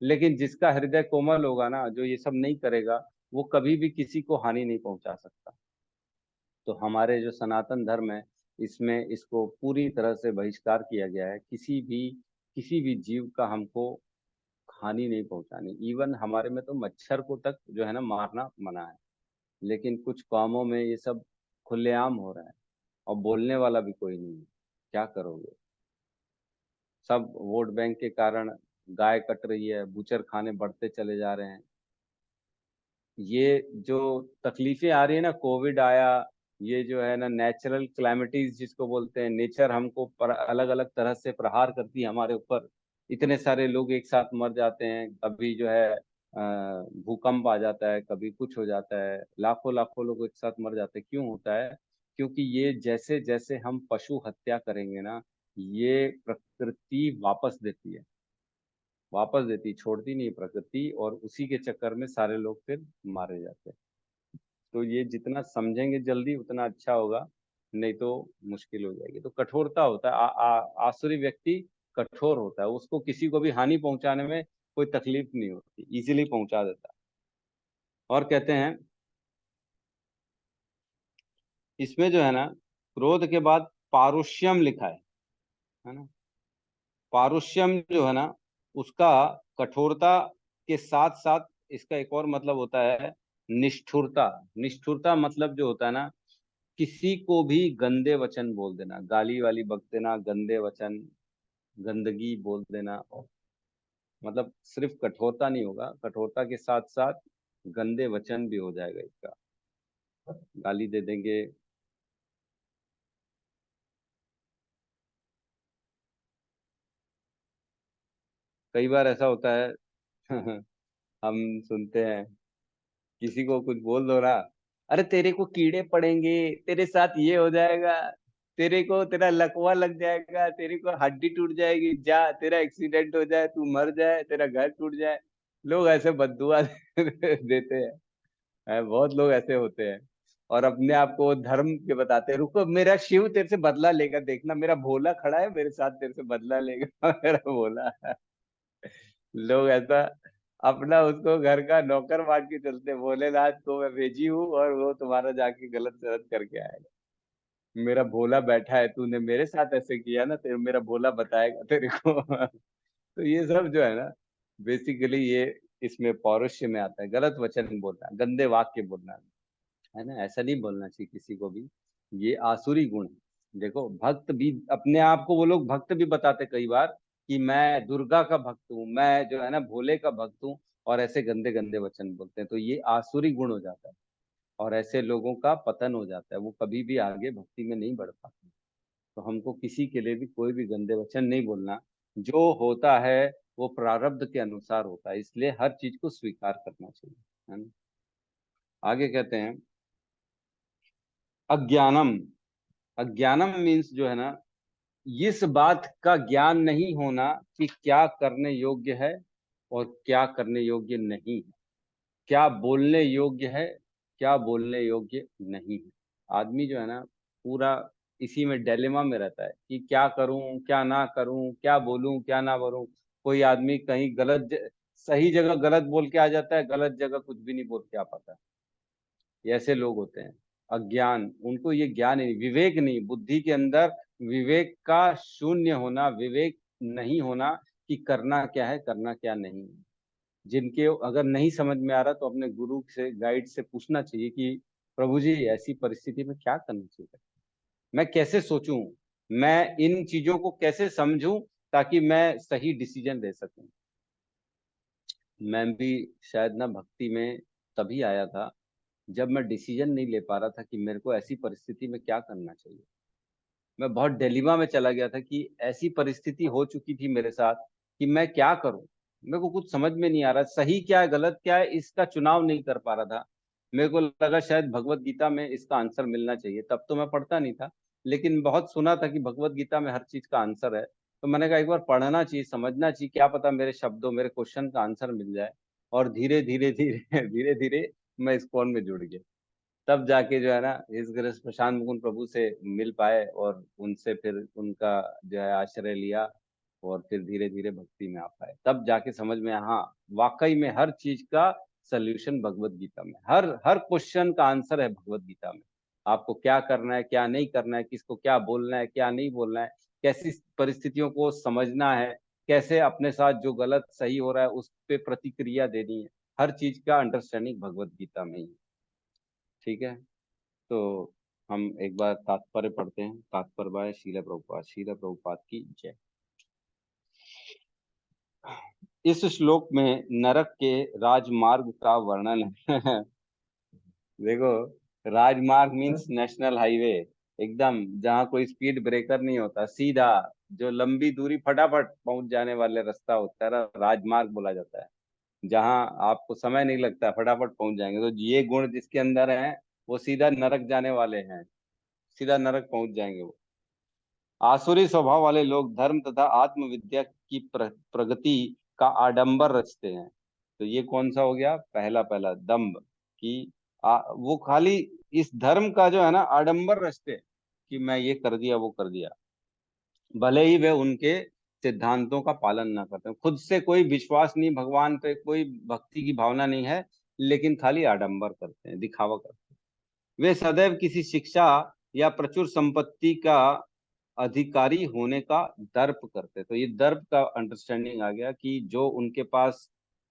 लेकिन जिसका हृदय कोमल होगा ना, जो ये सब नहीं करेगा, वो कभी भी किसी को हानि नहीं पहुंचा सकता। तो हमारे जो सनातन धर्म है, इसमें इसको पूरी तरह से बहिष्कार किया गया है, किसी भी जीव का हमको हानि नहीं पहुंचानी। इवन हमारे में तो मच्छर को तक जो है ना मारना मना है, लेकिन कुछ कामों में ये सब खुलेआम हो रहा है, और बोलने वाला भी कोई नहीं है। क्या करोगे, सब वोट बैंक के कारण गाय कट रही है, बूचर खाने बढ़ते चले जा रहे हैं। ये जो तकलीफें आ रही है ना, कोविड आया, ये जो है ना नेचुरल क्लैमिटीज जिसको बोलते हैं, नेचर हमको अलग अलग तरह से प्रहार करती है हमारे ऊपर। इतने सारे लोग एक साथ मर जाते हैं, कभी जो है भूकंप आ जाता है, कभी कुछ हो जाता है, लाखों लाखों लोग एक साथ मर जाते हैं। क्यों होता है, क्योंकि ये जैसे जैसे हम पशु हत्या करेंगे ना, ये प्रकृति वापस देती, छोड़ती नहीं प्रकृति, और उसी के चक्कर में सारे लोग फिर मारे जाते हैं। तो ये जितना समझेंगे जल्दी उतना अच्छा होगा, नहीं तो मुश्किल हो जाएगी। तो कठोरता होता है, आसुरी व्यक्ति कठोर होता है, उसको किसी को भी हानि पहुंचाने में कोई तकलीफ नहीं होती, इजीली पहुंचा देता है। और कहते हैं इसमें जो है ना, क्रोध के बाद पारुष्यम लिखा है ना। पारुष्यम जो है ना, उसका कठोरता के साथ साथ इसका एक और मतलब होता है निष्ठुरता। निष्ठुरता मतलब जो होता है ना, किसी को भी गंदे वचन बोल देना, गाली वाली बक देना, गंदे वचन, गंदगी बोल देना। मतलब सिर्फ कठोरता नहीं होगा, कठोरता के साथ साथ गंदे वचन भी हो जाएगा इसका, गाली दे देंगे। कई बार ऐसा होता है हम सुनते हैं किसी को कुछ बोल दो ना, अरे तेरे को कीड़े पड़ेंगे, तेरे साथ ये हो जाएगा, तेरे को तेरा लकवा लग जाएगा, तेरे को हड्डी टूट जाएगी, जा तेरा एक्सीडेंट हो जाए, तू मर जाए, तेरा घर टूट जाए। लोग ऐसे बद्दुआ देते हैं। बहुत लोग ऐसे होते हैं और अपने आप को धर्म के बताते हैं, रुको मेरा शिव तेरे से बदला लेगा, देखना मेरा भोला खड़ा है मेरे साथ, तेरे से बदला लेगा मेरा भोला। लोग ऐसा अपना उसको घर का नौकर मान के चलते, भोलेनाथ को मैं भेजी हूँ और वो तुम्हारा जाके गलत सलत करके आएगा, मेरा भोला बैठा है, तूने मेरे साथ ऐसे किया ना, तेरे मेरा भोला बताएगा तेरे को। तो ये सब जो है ना, बेसिकली ये इसमें पौरुष्य में आता है, गलत वचन बोलना, गंदे वाक्य बोलना, है ना। ऐसा नहीं बोलना चाहिए किसी को भी, ये आसुरी गुण है। देखो भक्त भी अपने आप को, वो लोग भक्त भी बताते कई बार कि मैं दुर्गा का भक्त हूँ, मैं जो है ना भोले का भक्त हूँ, और ऐसे गंदे गंदे वचन बोलते हैं, तो ये आसुरी गुण हो जाता है और ऐसे लोगों का पतन हो जाता है, वो कभी भी आगे भक्ति में नहीं बढ़ पाते। तो हमको किसी के लिए भी कोई भी गंदे वचन नहीं बोलना। जो होता है वो प्रारब्ध के अनुसार होता है, इसलिए हर चीज को स्वीकार करना चाहिए, है ना। आगे कहते हैं अज्ञानम। अज्ञानम मीन्स जो है ना, इस बात का ज्ञान नहीं होना कि क्या करने योग्य है और क्या करने योग्य नहीं है, क्या बोलने योग्य है, क्या बोलने योग्य नहीं है। आदमी जो है ना पूरा इसी में डिलेमा में रहता है कि क्या करूं क्या ना करूं, क्या बोलूं क्या ना बोलूं। कोई आदमी कहीं सही जगह गलत बोल के आ जाता है, गलत जगह कुछ भी नहीं बोल के आ पाता। ये ऐसे लोग होते हैं अज्ञान, उनको ये ज्ञान नहीं, विवेक नहीं, बुद्धि के अंदर विवेक का शून्य होना, विवेक नहीं होना कि करना क्या है करना क्या नहीं है। जिनके अगर नहीं समझ में आ रहा तो अपने गुरु से, गाइड से पूछना चाहिए कि प्रभु जी ऐसी परिस्थिति में क्या करना चाहिए, मैं कैसे सोचूं, मैं इन चीजों को कैसे समझूं ताकि मैं सही डिसीजन ले सकूं। मैं भी शायद ना भक्ति में तभी आया था जब मैं डिसीजन नहीं ले पा रहा था कि मेरे को ऐसी परिस्थिति में क्या करना चाहिए। मैं बहुत डिलेमा में चला गया था कि ऐसी परिस्थिति हो चुकी थी मेरे साथ कि मैं क्या करूं, मेरे को कुछ समझ में नहीं आ रहा, सही क्या है गलत क्या है इसका चुनाव नहीं कर पा रहा था। मेरे को लगा शायद भगवत गीता में इसका आंसर मिलना चाहिए, तब तो मैं पढ़ता नहीं था, लेकिन बहुत सुना था कि भगवत गीता में हर चीज का आंसर है। तो मैंने कहा एक बार पढ़ना चाहिए, समझना चाहिए, क्या पता मेरे शब्दों, मेरे क्वेश्चन का आंसर मिल जाए। और धीरे धीरे धीरे धीरे धीरे मैं इस्कॉन में जुड़ गया। तब जाके जो है ना इस ग्रस्त प्रशांत मुकुंद प्रभु से मिल पाए और उनसे फिर उनका जो है आश्रय लिया और फिर धीरे धीरे भक्ति में आ पाए। तब जाके समझ में आया, हाँ वाकई में हर चीज का सल्यूशन भगवत गीता में, हर हर क्वेश्चन का आंसर है भगवत गीता में। आपको क्या करना है क्या नहीं करना है, किसको क्या बोलना है क्या नहीं बोलना है, कैसी परिस्थितियों को समझना है, कैसे अपने साथ जो गलत सही हो रहा है उस पे प्रतिक्रिया देनी है, हर चीज का अंडरस्टैंडिंग भगवत गीता में ही है। ठीक है, तो हम एक बार तात्पर्य पढ़ते हैं। तात्पर्य बाय शीला प्रभुपाद, शीला प्रभुपाद की जय। इस श्लोक में नरक के राजमार्ग का वर्णन है। देखो, राजमार्ग मीन्स नेशनल हाईवे, एकदम जहाँ कोई स्पीड ब्रेकर नहीं होता, सीधा जो लंबी दूरी फटाफट पहुंच जाने वाले रास्ता होता है, राजमार्ग बोला जाता है। जहाँ आपको समय नहीं लगता, फटाफट पहुंच जाएंगे। तो ये गुण जिसके अंदर है वो सीधा नरक जाने वाले हैं, सीधा नरक पहुंच जाएंगे वो। आसुरी स्वभाव वाले लोग धर्म तथा आत्मविद्या की प्रगति का आडंबर रचते हैं। तो ये कौन सा हो गया, पहला पहला दंभ, कि वो खाली इस धर्म का जो है ना आडंबर रचते हैं कि मैं ये कर दिया वो कर दिया, भले ही वे उनके सिद्धांतों का पालन ना करते हैं, खुद से कोई विश्वास नहीं, भगवान पे कोई भक्ति की भावना नहीं है, लेकिन खाली आडंबर करते हैं, दिखावा करते हैं। वे सदैव किसी शिक्षा या प्रचुर संपत्ति का अधिकारी होने का दर्प करते। तो ये दर्प का अंडरस्टैंडिंग आ गया कि जो उनके पास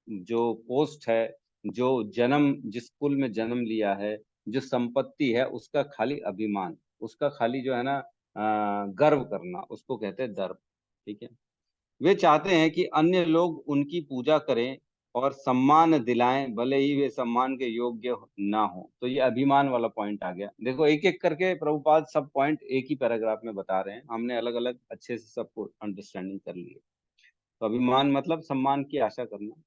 जो पोस्ट है, जो जन्म, जिस कुल में जन्म लिया है, जो संपत्ति है, उसका खाली अभिमान, उसका खाली जो है ना गर्व करना, उसको कहते हैं दर्प। ठीक है। वे चाहते हैं कि अन्य लोग उनकी पूजा करें और सम्मान दिलाएं, भले ही वे सम्मान के योग्य ना हो। तो ये अभिमान वाला पॉइंट आ गया। देखो एक एक करके प्रभुपाद सब पॉइंट एक ही पैराग्राफ में बता रहे हैं, हमने अलग अलग अच्छे से सबको अंडरस्टैंडिंग कर लिए। तो अभिमान मतलब सम्मान की आशा करना।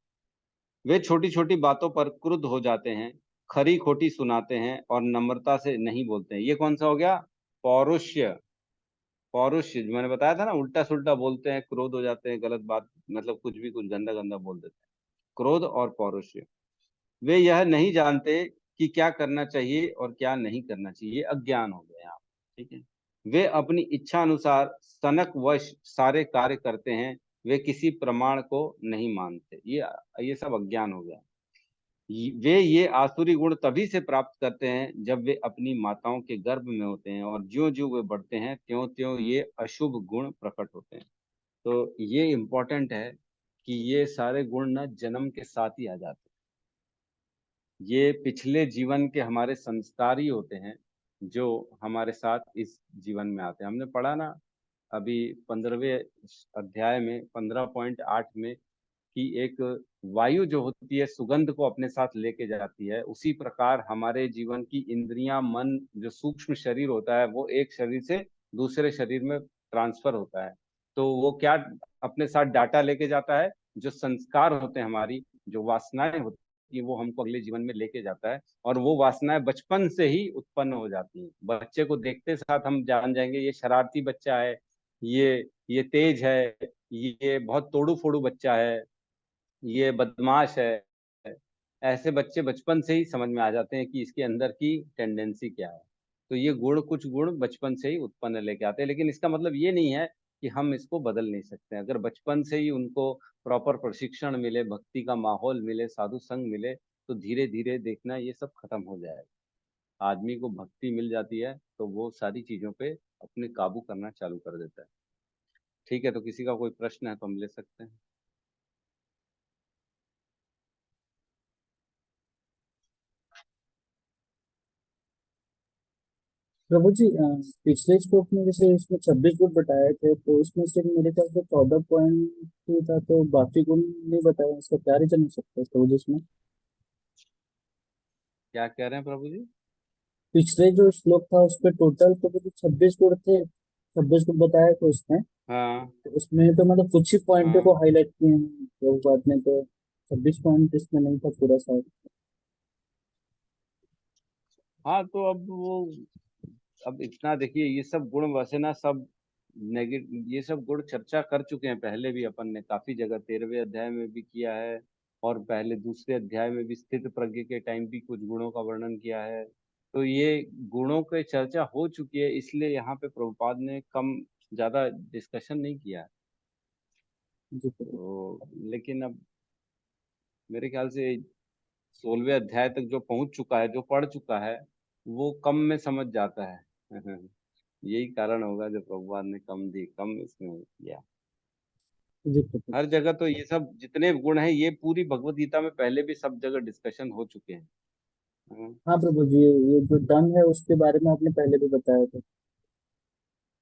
वे छोटी छोटी बातों पर क्रुद्ध हो जाते हैं, खरी खोटी सुनाते हैं और नम्रता से नहीं बोलते हैं। ये कौन सा हो गया? पौरुष्य। पौरुष्य जो मैंने बताया था ना, उल्टा सुल्टा बोलते हैं, क्रोध हो जाते हैं, गलत बात, मतलब कुछ भी कुछ गंदा गंदा बोल देते हैं। क्रोध और पौरुष्य। वे यह नहीं जानते कि क्या करना चाहिए और क्या नहीं करना चाहिए, ये अज्ञान हो गया यहाँ। ठीक है। वे अपनी इच्छा अनुसार सनक वश सारे कार्य करते हैं, वे किसी प्रमाण को नहीं मानते, ये सब अज्ञान हो गया। वे ये आसुरी गुण तभी से प्राप्त करते हैं जब वे अपनी माताओं के गर्भ में होते हैं, और ज्यों ज्यों वे बढ़ते हैं त्यों त्यों ये अशुभ गुण प्रकट होते हैं। तो ये इम्पोर्टेंट है कि ये सारे गुण ना जन्म के साथ ही आ जाते हैं। ये पिछले जीवन के हमारे संस्कार ही होते हैं जो हमारे साथ इस जीवन में आते हैं। हमने पढ़ा ना अभी 15वें अध्याय में 15.8 में कि एक वायु जो होती है सुगंध को अपने साथ लेके जाती है, उसी प्रकार हमारे जीवन की इंद्रियां, मन, जो सूक्ष्म शरीर होता है, वो एक शरीर से दूसरे शरीर में ट्रांसफर होता है। तो वो क्या अपने साथ डाटा लेके जाता है? जो संस्कार होते हैं, हमारी जो वासनाएं होती है, वो हमको अगले जीवन में लेके जाता है। और वो वासनाएं बचपन से ही उत्पन्न हो जाती हैं। बच्चे को देखते साथ हम जान जाएंगे ये शरारती बच्चा है, ये तेज है, ये बहुत तोड़ू फोड़ू बच्चा है, ये बदमाश है। ऐसे बच्चे बचपन से ही समझ में आ जाते हैं कि इसके अंदर की टेंडेंसी क्या है। तो ये गुण, कुछ गुण बचपन से ही उत्पन्न लेके आते हैं, लेकिन इसका मतलब ये नहीं है कि हम इसको बदल नहीं सकते। अगर बचपन से ही उनको प्रॉपर प्रशिक्षण मिले, भक्ति का माहौल मिले, साधु संग मिले, तो धीरे धीरे देखना ये सब खत्म हो जाएगा। आदमी को भक्ति मिल जाती है तो वो सारी चीजों पे अपने काबू करना चालू कर देता है। ठीक है, तो किसी का कोई प्रश्न है तो हम ले सकते हैं। प्रभु जी, पिछले श्लोक में जैसे इसमें 26 गुण बताए थे, तो उसमें से मेरे ख्याल से 14.2 था, तो बाकी गुण नहीं बताया, इसका क्या रीजन हो सकता है प्रभु जी इसमें? क्या कह रहे हैं प्रभु जी? पिछले जो श्लोक था उस पे टोटल तो कुछ 26 गुण थे, 26 गुण बताए थे उसमें। हाँ तो उसमें तो मतलब कुछ ही पॉइंट हाँ को हाईलाइट किए हैं प्रभुपाद ने, तो 26 पॉइंट इसमें नहीं था पूरा शायद। हाँ, तो अब इतना देखिए, ये सब गुण वैसे ना सब नेगेटिव, ये सब गुण चर्चा कर चुके हैं पहले भी, अपन ने काफी जगह 13वें अध्याय में भी किया है, और पहले दूसरे अध्याय में भी स्थित प्रज्ञ के टाइम भी कुछ गुणों का वर्णन किया है। तो ये गुणों की चर्चा हो चुकी है, इसलिए यहाँ पे प्रभुपाद ने कम ज्यादा डिस्कशन नहीं किया है। जी प्रभु। तो लेकिन अब मेरे ख्याल से 16वें अध्याय तक जो पहुंच चुका है, जो पढ़ चुका है, वो कम में समझ जाता है। यही कारण होगा जो प्रभुपाद ने कम इसमें किया। जी प्रभु। हर जगह तो ये सब जितने गुण हैं, ये पूरी भगवत गीता में पहले भी सब जगह डिस्कशन हो चुके हैं। हाँ प्रभु जी, ये जो दम है उसके बारे में आपने पहले भी बताया था,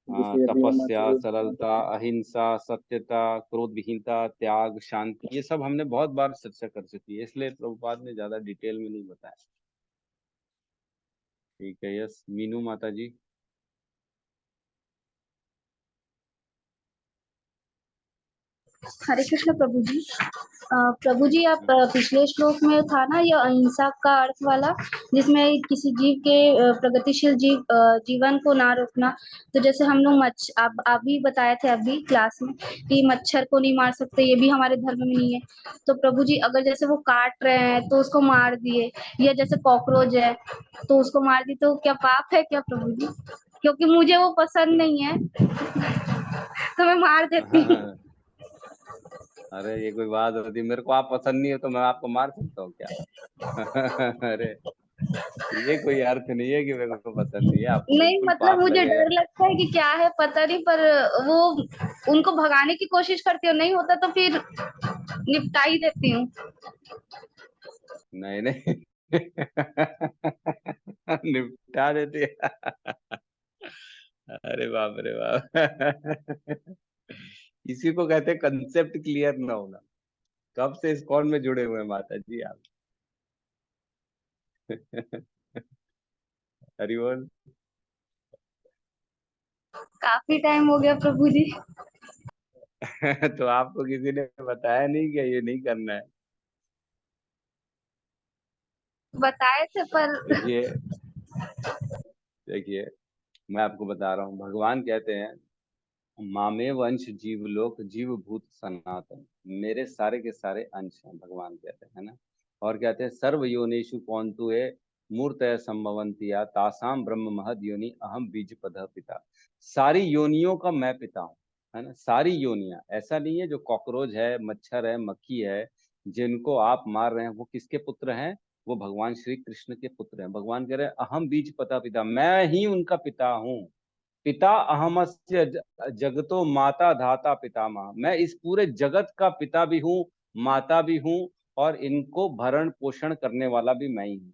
हाँ, जैसे अभी तपस्या, हमारे सरलता, अहिंसा, सत्यता, क्रोध विहीनता, त्याग, शांति, ये सब हमने बहुत बार चर्चा कर चुकी है, इसलिए प्रभुपाद ने ज्यादा डिटेल में नहीं बताया। ठीक है। यस, मीनू माता जी। हरे कृष्ण प्रभु जी। प्रभु जी, आप पिछले श्लोक में था ना ये अहिंसा का अर्थ वाला, जिसमें किसी जीव के प्रगतिशील जीवन को ना रोकना। तो जैसे हम लोग आप भी बताए थे अभी क्लास में कि मच्छर को नहीं मार सकते, ये भी हमारे धर्म में नहीं है। तो प्रभु जी, अगर जैसे वो काट रहे हैं तो उसको मार दिए, या जैसे कॉकरोच है तो उसको मार दिए, तो क्या पाप है क्या प्रभु जी? क्योंकि मुझे वो पसंद नहीं है तो मैं मार देती हूँ। अरे ये कोई बात होती, मेरे को आप पसंद नहीं हो तो मैं आपको मार सकता हूँ क्या? अरे ये कोई अर्थ नहीं है कि मेरे को पसंद नहीं है, आपको नहीं बिल्कुल मतलब पाप मुझे लगेगा। डर लगता है कि क्या है पता नहीं, पर वो उनको भगाने की कोशिश करती हूँ, नहीं होता तो फिर निपटा ही देती हूँ। नहीं नहीं निपटा देती है। अरे बाप रे बाप। इसी को कहते हैं कंसेप्ट क्लियर ना होना। कब से इस कॉल में जुड़े हुए हैं माता जी आप? हरि बोल। काफी टाइम हो गया प्रभु जी। तो आपको किसी ने बताया नहीं कि ये नहीं करना है? बताए थे पर देखिए देखिए, मैं आपको बता रहा हूँ, भगवान कहते हैं मामे वंश जीवलोक जीव भूत सनातन, मेरे सारे के सारे अंश हैं, भगवान कहते हैं, है ना। और कहते हैं सर्व योनिषु कौनतु है मूर्तय संभवंतिया तासाम ब्रह्म महद योनि अहम बीज पद पिता। सारी योनियों का मैं पिता हूँ, है ना। सारी योनियां, ऐसा नहीं है जो कॉकरोच है, मच्छर है, मक्खी है, जिनको आप मार रहे हैं, वो किसके पुत्र हैं? वो भगवान श्री कृष्ण के पुत्र हैं। भगवान कह रहे हैं अहम बीज पता पिता, मैं ही उनका पिता हूँ। पिता अहमस्य जगतो माता धाता पितामह, मैं इस पूरे जगत का पिता भी हूँ, माता भी हूँ, और इनको भरण पोषण करने वाला भी मैं ही हूँ।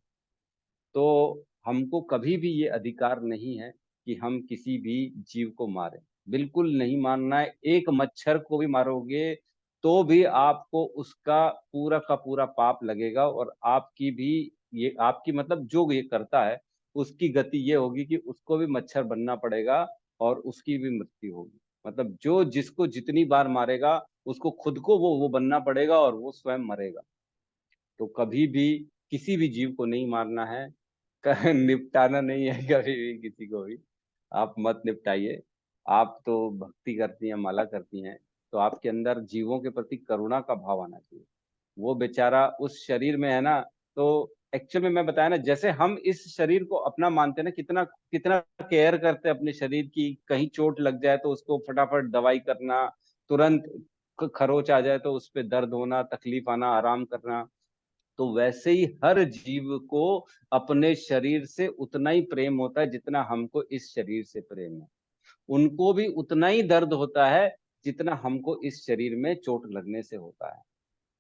तो हमको कभी भी ये अधिकार नहीं है कि हम किसी भी जीव को मारें, बिल्कुल नहीं मानना है। एक मच्छर को भी मारोगे तो भी आपको उसका पूरा का पूरा पाप लगेगा, और आपकी भी, ये आपकी मतलब जो ये करता है उसकी गति ये होगी कि उसको भी मच्छर बनना पड़ेगा और उसकी भी मृत्यु होगी। मतलब जो जिसको जितनी बार मारेगा उसको खुद को वो बनना पड़ेगा और वो स्वयं मरेगा। तो कभी भी किसी भी जीव को नहीं मारना है, निपटाना नहीं है कभी भी किसी को भी। आप मत निपटाइए। आप तो भक्ति करती हैं, माला करती हैं, तो आपके अंदर जीवों के प्रति करुणा का भाव आना चाहिए। वो बेचारा उस शरीर में है ना, तो एक्चुअल में मैं बताया ना, जैसे हम इस शरीर को अपना मानते हैं ना, कितना कितना केयर करते हैं अपने शरीर की। कहीं चोट लग जाए तो उसको फटाफट दवाई करना, तुरंत खरोच आ जाए तो उस पर दर्द होना, तकलीफ आना, आराम करना। तो वैसे ही हर जीव को अपने शरीर से उतना ही प्रेम होता है जितना हमको इस शरीर से प्रेम है। उनको भी उतना ही दर्द होता है जितना हमको इस शरीर में चोट लगने से होता है।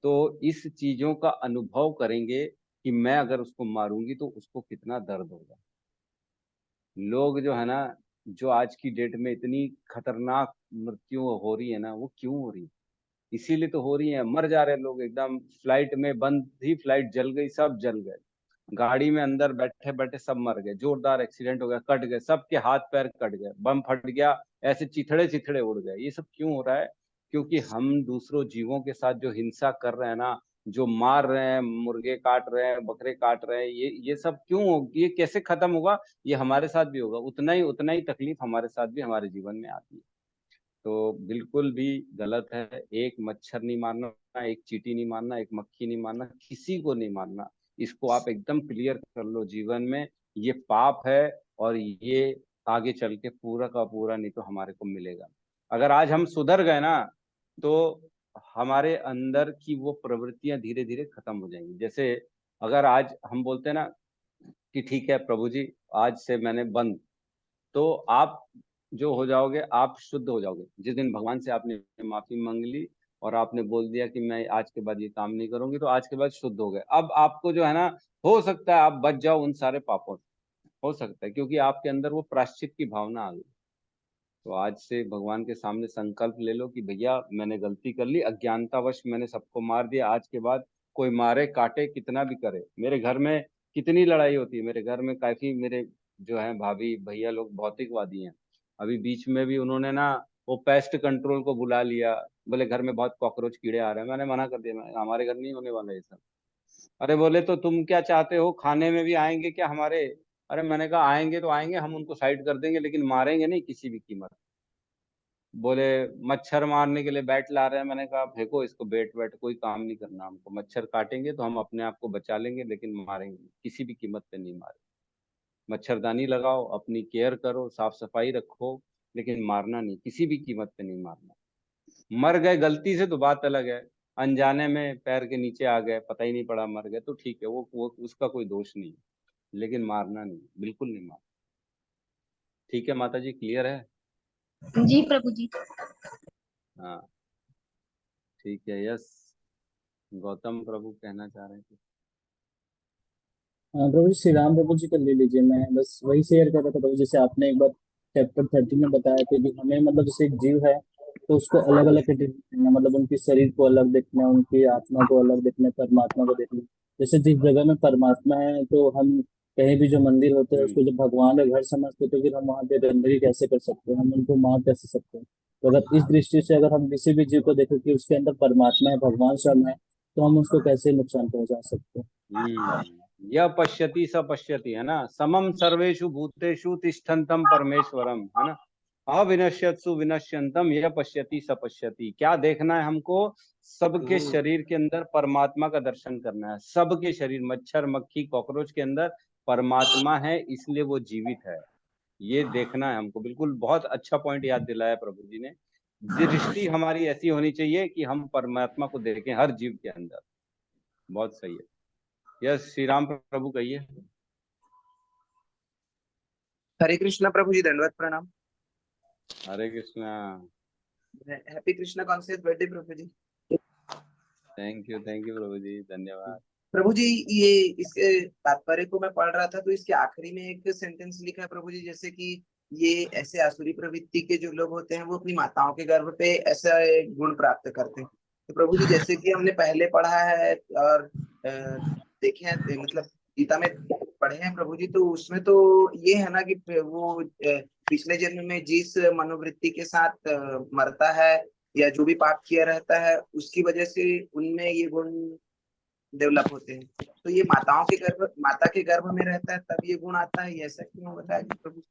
तो इस चीजों का अनुभव करेंगे कि मैं अगर उसको मारूंगी तो उसको कितना दर्द होगा। लोग जो है ना, जो आज की डेट में इतनी खतरनाक मृत्यु हो रही है ना, वो क्यों हो रही है? इसीलिए तो हो रही है, मर जा रहे हैं लोग एकदम। फ्लाइट में बंद थी, फ्लाइट जल गई, सब जल गए। गाड़ी में अंदर बैठे बैठे सब मर गए, जोरदार एक्सीडेंट हो गया, कट गए, सबके हाथ पैर कट गए, बम फट गया, ऐसे चिथड़े चिथड़े उड़ गए। ये सब क्यों हो रहा है? क्योंकि हम दूसरों जीवों के साथ जो हिंसा कर रहे हैं ना, जो मार रहे हैं, मुर्गे काट रहे हैं, बकरे काट रहे हैं, ये सब क्यों हो, ये कैसे खत्म होगा? ये हमारे साथ भी होगा, उतना ही तकलीफ हमारे साथ भी हमारे जीवन में आती है। तो बिल्कुल भी गलत है। एक मच्छर नहीं मारना, एक चींटी नहीं मारना, एक मक्खी नहीं मारना, किसी को नहीं मारना। इसको आप एकदम क्लियर कर लो जीवन में, ये पाप है, और ये आगे चल के पूरा का पूरा नहीं तो हमारे को मिलेगा। अगर आज हम सुधर गए ना, तो हमारे अंदर की वो प्रवृत्तियां धीरे धीरे खत्म हो जाएंगी। जैसे अगर आज हम बोलते हैं ना कि ठीक है प्रभु जी, आज से मैंने बंद, तो आप जो हो जाओगे, आप शुद्ध हो जाओगे। जिस दिन भगवान से आपने माफी मांग ली और आपने बोल दिया कि मैं आज के बाद ये काम नहीं करूंगी, तो आज के बाद शुद्ध हो गए। अब आपको जो है ना, हो सकता है आप बच जाओ उन सारे पापों से, हो सकता है, क्योंकि आपके अंदर वो प्रायश्चित की भावना आ गई। तो आज से भगवान के सामने संकल्प ले लो कि भैया मैंने गलती कर ली, अज्ञानतावश मैंने सबको मार दिया, आज के बाद कोई मारे काटे कितना भी करे। मेरे घर में कितनी लड़ाई होती है, मेरे घर में काफी मेरे जो है भाभी भैया लोग भौतिकवादी हैं। अभी बीच में भी उन्होंने ना वो पेस्ट कंट्रोल को बुला लिया, बोले घर में बहुत कॉकरोच कीड़े आ रहे हैं। मैंने मना कर दिया, हमारे घर नहीं होने वाला ये सब। अरे बोले तो तुम क्या चाहते हो, खाने में भी आएंगे क्या हमारे? अरे मैंने कहा आएंगे तो आएंगे, हम उनको साइड कर देंगे, लेकिन मारेंगे नहीं किसी भी कीमत। बोले मच्छर मारने के लिए बैट ला रहे हैं। मैंने कहा फेंको इसको, बैट बैट कोई काम नहीं करना हमको। मच्छर काटेंगे तो हम अपने आप को बचा लेंगे, लेकिन मारेंगे नहीं, किसी भी कीमत पे नहीं मारेंगे। मच्छरदानी लगाओ, अपनी केयर करो, साफ सफाई रखो, लेकिन मारना नहीं, किसी भी कीमत पे नहीं मारना। मर गए गलती से तो बात अलग है, अनजाने में पैर के नीचे आ गए, पता ही नहीं पड़ा, मर गए, तो ठीक है, वो उसका कोई दोष नहीं है, लेकिन मारना नहीं, बिल्कुल नहीं मारना। ठीक है माता जी, क्लियर है? जी प्रभु जी। हाँ ठीक है। यस, गौतम प्रभु कहना चाह रहे थे। हाँ प्रभु जी, श्री राम प्रभु जी का ले लीजिए। मैं बस वही शेयर कर रहा था प्रभु, जैसे आपने एक बार चैप्टर 13 में बताया था कि हमें मतलब जैसे एक जीव है तो उसको अलग अलग कैटेगरी देखना, मतलब उनके शरीर को अलग देखना, उनकी आत्मा को अलग देखना, परमात्मा को देखना। जैसे जिस जगह में परमात्मा है तो हम कहीं भी जो मंदिर होते हैं उसको जब भगवान का घर समझते हैं, तो फिर हम वहाँ पे गंदगी कैसे कर सकते हैं, हम उनको मार कैसे सकते हैं। तो अगर इस दृष्टि से अगर हम किसी भी जीव को देखें कि उसके अंदर परमात्मा है, भगवान स्वयं है, तो हम उसको कैसे नुकसान पहुंचा सकते हैं। यह पश्यति स पश्यति, है ना, समम सर्वेषु भूतेषु तिष्ठन्तम परमेश्वरम, है ना, अविनश्यत्सु विनश्यंतम यह पश्यति स पश्यति। क्या देखना है हमको? सबके शरीर के अंदर परमात्मा का दर्शन करना है। सबके शरीर, मच्छर मक्खी कॉकरोच के अंदर परमात्मा है, इसलिए वो जीवित है, ये देखना है हमको। बिल्कुल, बहुत अच्छा पॉइंट याद दिलाया प्रभु जी ने। दृष्टि हमारी ऐसी होनी चाहिए कि हम परमात्मा को देखें हर जीव के अंदर। बहुत सही है। यस, श्री राम प्रभु कहिए। हरे कृष्णा प्रभु जी, दंडवत प्रणाम। Hare Krishna. Happy Krishna conscious birthday प्रभु जी। थैंक यू प्रभु जी, धन्यवाद। प्रभु जी, ये इसके तात्पर्य को मैं पढ़ रहा था तो इसके आखिरी में एक सेंटेंस लिखा है प्रभु जी, जैसे कि ये ऐसे आसुरी प्रवृत्ति के जो लोग होते हैं वो अपनी माताओं के गर्भ पे ऐसा गुण प्राप्त करते हैं। तो प्रभु जी, जैसे कि हमने पहले पढ़ा है और देखे हैं, मतलब गीता में पढ़े हैं प्रभु जी, तो उसमें तो ये है ना कि वो पिछले जन्म में जिस मनोवृत्ति के साथ मरता है या जो भी पाप किया रहता है उसकी वजह से उनमें ये गुण डेवलप होते हैं। तो ये माता के गर्भ में रहता है तब ये गुण आता है, ये ऐसा क्यों बताया जी प्रभु?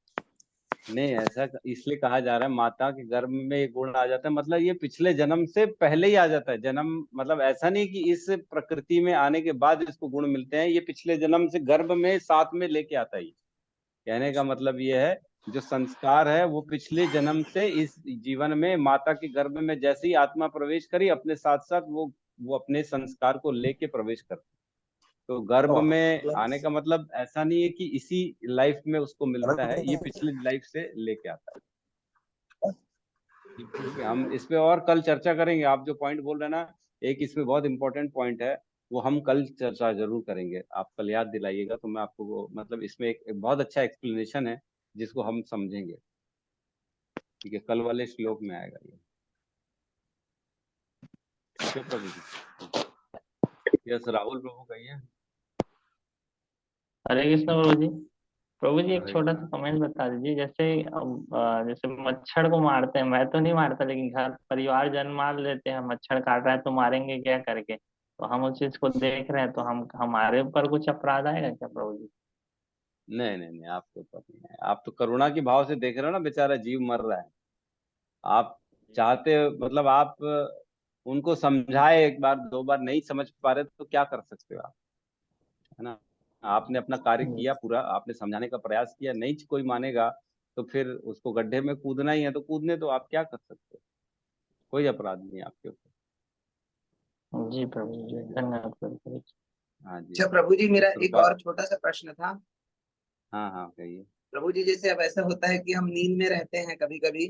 नहीं, ऐसा इसलिए कहा जा रहा है माता के गर्भ में ये गुण आ जाता है, मतलब ये पिछले जन्म से पहले ही आ जाता है। जन्म मतलब ऐसा नहीं कि इस प्रकृति में आने के बाद इसको गुण मिलते हैं, ये पिछले जन्म से गर्भ में साथ में लेके आता है। कहने का मतलब ये है, जो संस्कार है वो पिछले जन्म से इस जीवन में माता के गर्भ में जैसे ही आत्मा प्रवेश करी, अपने साथ साथ वो अपने संस्कार को लेके प्रवेश करती। तो गर्भ में आने का मतलब ऐसा नहीं है कि इसी लाइफ में उसको मिलता है, ये पिछली लाइफ से लेके आता है। ठीक है, हम इस पे और कल चर्चा करेंगे। आप जो पॉइंट बोल रहे हैं ना, एक इसमें बहुत इंपॉर्टेंट पॉइंट है, वो हम कल चर्चा जरूर करेंगे। आप कल याद दिलाइएगा तो मैं आपको मतलब इसमें एक बहुत अच्छा एक्सप्लेनेशन है जिसको हम समझेंगे। ठीक है, कल वाले श्लोक में आएगा ये। ठीक है प्रभु जी। यस, राहुल प्रभु कहिए। हरे कृष्ण प्रभु जी। प्रभु जी एक हरे छोटा सा कृष्णा। कमेंट बता दीजिए, जैसे जैसे मच्छर को मारते हैं, मैं तो नहीं मारता लेकिन घर परिवार जन मार लेते हैं, मच्छर काट रहा है तो मारेंगे क्या करके, तो हम उस चीज को देख रहे हैं तो हम हमारे ऊपर कुछ अपराध आएगा क्या प्रभु जी? नहीं नहीं नहीं, आपके ऊपर नहीं है। आप तो करुणा की भाव से देख रहे हो ना, बेचारा जीव मर रहा है। आप चाहते हो, मतलब आप उनको समझाए, एक बार दो बार नहीं समझ पा रहे तो क्या कर सकते हो आप, है ना। आपने अपना कार्य किया पूरा, आपने समझाने का प्रयास किया, नहीं कोई मानेगा तो फिर उसको गड्ढे में कूदना ही है तो कूदने, तो आप क्या कर सकते हो। कोई अपराध नहीं है आपके ऊपर। जी प्रभु जी, धन्यवाद प्रभु जी। हाँ जी। अच्छा प्रभु जी, मेरा यस एक रूपा। और छोटा सा प्रश्न था हाँ हाँ कहिए। प्रभु जी। जैसे अब ऐसा होता है कि हम नींद में रहते हैं कभी कभी,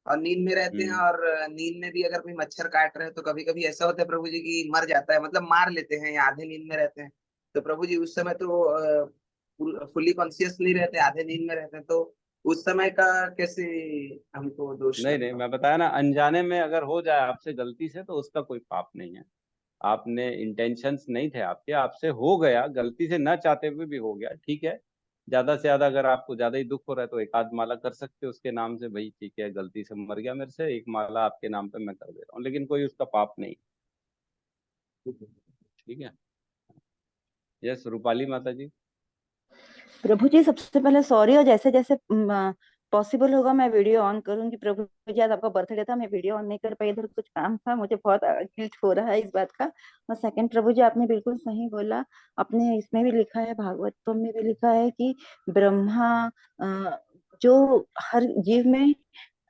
और नींद में रहते हैं, हम्म। और नींद में भी अगर कोई मच्छर काट रहे हैं तो कभी कभी ऐसा होता है प्रभु जी कि मर जाता है, मतलब मार लेते हैं या आधे नींद में रहते हैं। तो प्रभु जी उस समय तो फुली कॉन्शियस नहीं रहते, आधे नींद में रहते हैं, तो उस समय का कैसे हमको दोष नहीं नहीं, लगता? मैं बताया ना, अनजाने में अगर हो जाए आपसे गलती से तो उसका कोई पाप नहीं है। आपने इंटेंशंस नहीं थे आपके, आपसे हो गया गलती से, न चाहते हुए भी हो गया, ठीक है। ज्यादा से ज्यादा अगर आपको ज्यादा ही दुख हो रहा है तो एक आध माला कर सकते हो उसके नाम से, भाई ठीक है गलती से मर गया मेरे से, एक माला आपके नाम पे मैं कर दे रहा हूँ, लेकिन कोई उसका पाप नहीं। ठीक है। यस, रूपाली माता जी। प्रभु जी सबसे पहले सॉरी, और जैसे जैसे पॉसिबल होगा मैं वीडियो ऑन करूंगी। प्रभु जी आज आपका बर्थडे था, मैं वीडियो ऑन नहीं कर पाई, इधर कुछ काम था, मुझे बहुत गिल्ट हो रहा है इस बात का। और सेकंड, प्रभु जी आपने बिल्कुल सही बोला, अपने इसमें भी लिखा है, भागवतम में भी लिखा है कि ब्रह्मा जो हर जीव में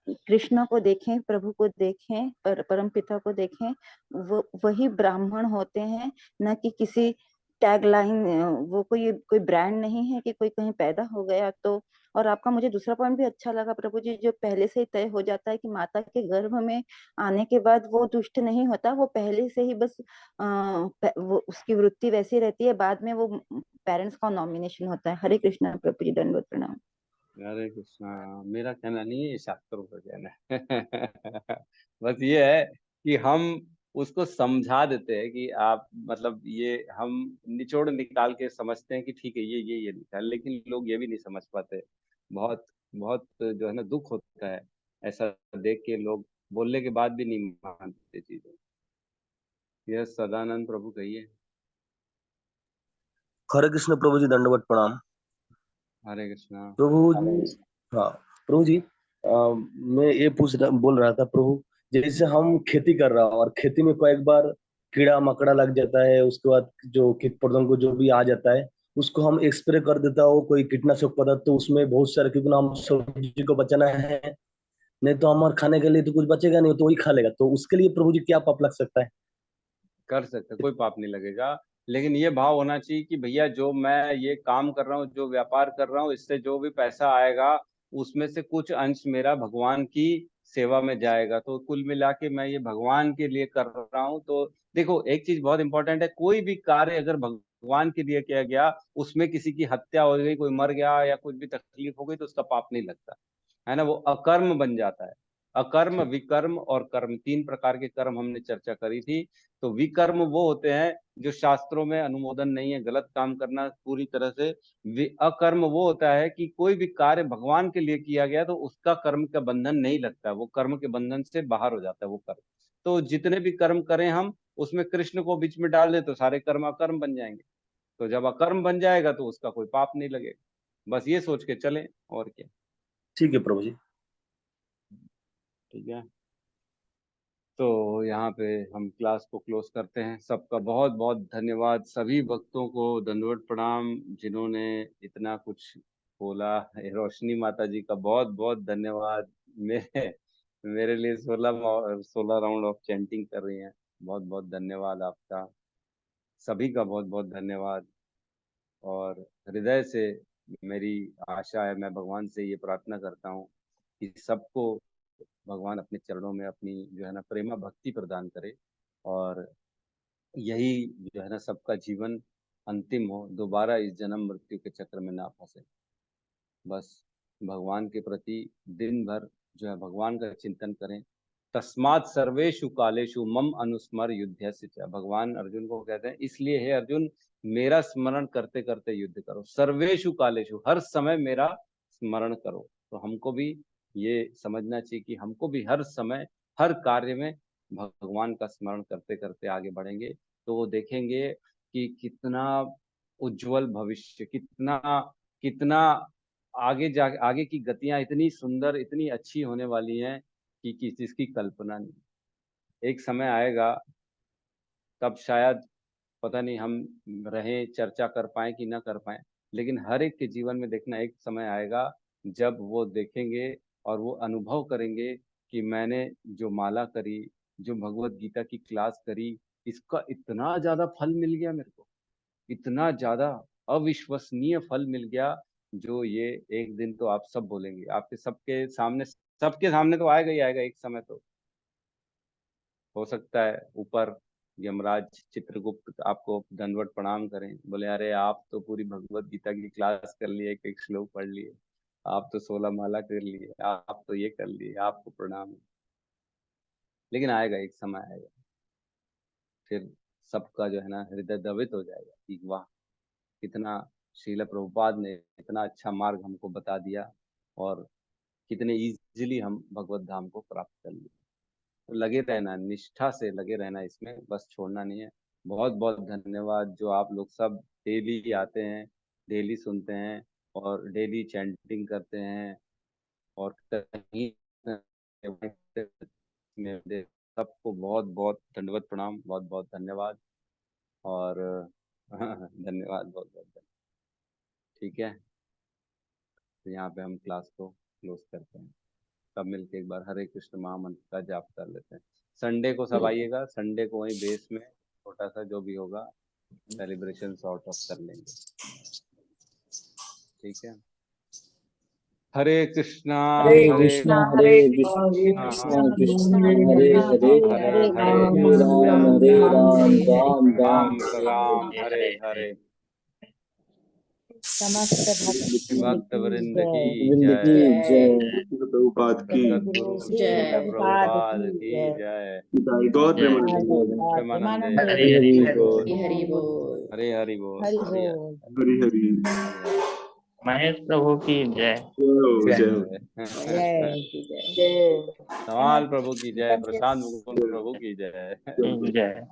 कृष्ण को देखें, प्रभु को देखें, परम पिता को देखें, वो वही ब्राह्मण होते हैं, न कि किसी टैगलाइन, वो कोई ब्रांड नहीं है कि कोई कहीं पैदा हो गया तो। और आपका मुझे दूसरा पॉइंट भी अच्छा लगा प्रभु जी, जो पहले से ही तय हो जाता है कि माता के गर्भ में आने के बाद वो दुष्ट नहीं होता, वो पहले से ही बस वो उसकी वृत्ति वैसी रहती है, बाद में वो पेरेंट्स का नॉमिनेशन होता है। हरे कृष्णा प्रभु जी, दंडवत प्रणाम। हरे कृष्णा। मेरा कहना नहीं है, ये शास्त्रों का कहना है। बस ये है कि हम उसको समझा देते हैं कि आप मतलब ये हम निचोड़ निकाल के समझते हैं कि ठीक है ये लिखा है, लेकिन लोग ये भी नहीं समझ पाते। बहुत बहुत जो है ना दुख होता है ऐसा देख के, लोग बोलने के बाद भी नहीं मानते चीजें। यह सदानंद प्रभु कहिए। हरे कृष्ण प्रभु जी, दंडवत प्रणाम। हरे कृष्णा। प्रभु जी, हाँ प्रभु जी, मैं ये बोल रहा था प्रभु, जैसे हम खेती कर रहा हूँ और खेती में कई बार कीड़ा मकड़ा लग जाता है, उसके बाद जो कीट पतंग को जो भी आ जाता है उसको हम स्प्रे कर देता हो कोई कीटनाशक पदार्थ, तो उसमें बहुत सारे, क्योंकि हम सब्जी को बचाना है, नहीं तो हमारे खाने के लिए तो कुछ बचेगा नहीं, तो वही खा लेगा, तो उसके लिए प्रभु जी क्या पाप लग सकता है? कर सकते, कोई पाप नहीं लगेगा। लेकिन ये भाव होना चाहिए कि भैया जो मैं ये काम कर रहा हूँ, जो व्यापार कर रहा हूँ, इससे जो भी पैसा आएगा उसमें से कुछ अंश मेरा भगवान की सेवा में जाएगा। तो कुल मिला के मैं ये भगवान के लिए कर रहा हूँ। तो देखो एक चीज बहुत इंपॉर्टेंट है, कोई भी कार्य अगर भगवान के लिए किया गया, उसमें किसी की हत्या हो गई, कोई मर गया या कुछ भी तकलीफ हो गई, तो उसका पाप नहीं लगता है ना, वो अकर्म बन जाता है। अकर्म, विकर्म और कर्म, तीन प्रकार के कर्म हमने चर्चा करी थी। तो विकर्म वो होते हैं जो शास्त्रों में अनुमोदन नहीं है, गलत काम करना पूरी तरह से। अकर्म वो होता है कि कोई भी कार्य भगवान के लिए किया गया तो उसका कर्म का बंधन नहीं लगता, वो कर्म के बंधन से बाहर हो जाता है वो कर्म। तो जितने भी कर्म करें हम, उसमें कृष्ण को बीच में डाल दे तो सारे कर्म अकर्म बन जाएंगे। तो जब अकर्म बन जाएगा तो उसका कोई पाप नहीं लगेगा। बस ये सोच के चलें, और क्या। ठीक है प्रभु जी। ठीक है, तो यहाँ पे हम क्लास को क्लोज करते हैं। सबका बहुत बहुत धन्यवाद, सभी भक्तों को दंडवत प्रणाम जिन्होंने इतना कुछ बोला। रोशनी माता जी का बहुत बहुत धन्यवाद, मेरे मेरे लिए 16 राउंड ऑफ चैंटिंग कर रही हैं। बहुत बहुत धन्यवाद आपका, सभी का बहुत बहुत धन्यवाद। और हृदय से मेरी आशा है, मैं भगवान से ये प्रार्थना करता हूँ कि सबको भगवान अपने चरणों में अपनी जो है ना प्रेमा भक्ति प्रदान करे, और यही जो है ना सबका जीवन अंतिम हो, दोबारा इस जन्म मृत्यु के चक्र में ना फंसे। बस भगवान के प्रति दिन भर जो है भगवान का चिंतन करें। तस्मात् सर्वेषु कालेषु मम अनुस्मर युध्यस्य च, भगवान अर्जुन को कहते हैं इसलिए हे अर्जुन मेरा स्मरण करते करते युद्ध करो। सर्वेषु कालेषु, हर समय मेरा स्मरण करो। तो हमको भी ये समझना चाहिए कि हमको भी हर समय हर कार्य में भगवान का स्मरण करते करते आगे बढ़ेंगे, तो वो देखेंगे कि कितना उज्जवल भविष्य, कितना कितना आगे की गतियां इतनी सुंदर, इतनी अच्छी होने वाली हैं कि जिसकी कल्पना नहीं। एक समय आएगा तब शायद पता नहीं हम रहें, चर्चा कर पाए कि ना कर पाए, लेकिन हर एक के जीवन में देखना एक समय आएगा जब वो देखेंगे और वो अनुभव करेंगे कि मैंने जो माला करी, जो भगवत गीता की क्लास करी, इसका इतना ज्यादा फल मिल गया मेरे को, इतना ज्यादा अविश्वसनीय फल मिल गया। जो ये एक दिन तो आप सब बोलेंगे, आपके सबके सामने तो आएगा ही आएगा एक समय। तो हो सकता है ऊपर यमराज चित्रगुप्त आपको दंडवत प्रणाम करें, बोले अरे आप तो पूरी भगवत गीता की क्लास कर लिए, एक एक श्लोक पढ़ लिए, आप तो 16 माला कर लिए, आप तो ये कर लिए, आपको प्रणाम। लेकिन आएगा एक समय आएगा, फिर सबका जो है ना हृदय द्रवित हो जाएगा कि वाह, कितना श्रील प्रभुपाद ने इतना अच्छा मार्ग हमको बता दिया, और कितने इजीली हम भगवत धाम को प्राप्त कर लिए। तो लगे रहना, निष्ठा से लगे रहना इसमें, बस छोड़ना नहीं है। बहुत बहुत धन्यवाद जो आप लोग सब डेली आते हैं, डेली सुनते हैं और डेली चैंटिंग करते हैं, और कहीं सबको बहुत बहुत दंडवत प्रणाम, बहुत बहुत धन्यवाद। और धन्यवाद, बहुत बहुत धन्यवाद। ठीक है, तो यहाँ पे हम क्लास को क्लोज करते हैं। सब मिलके एक बार हरे कृष्ण महामंत्र का जाप कर लेते हैं। संडे को सब आइएगा, संडे को वहीं बेस में छोटा सा जो भी होगा सेलिब्रेशन सॉर्ट ऑफ कर लेंगे, ठीक है। हरे कृष्णा हरे कृष्णा हरे कृष्णा कृष्ण हरे हरे हरे हरे हरे राम राम राम हरे राम हरे। हरे हरे। समस्त भक्त वृंद की वृंद की जय, जय। प्रभुपाद की सद्गुरु जय। श्रील प्रभुपाद की जय। गौर जय। प्रेमानंदे हरि हरि बोल, हरि हरि बोल। हरे हरि बोल, हरि हरि हरि। बोल। हरि हरि महेश प्रभु की जय। जय हो। जय जय। धमाल प्रभु की जय, प्रशांत मुकुंद प्रभु की जय। जय। जय।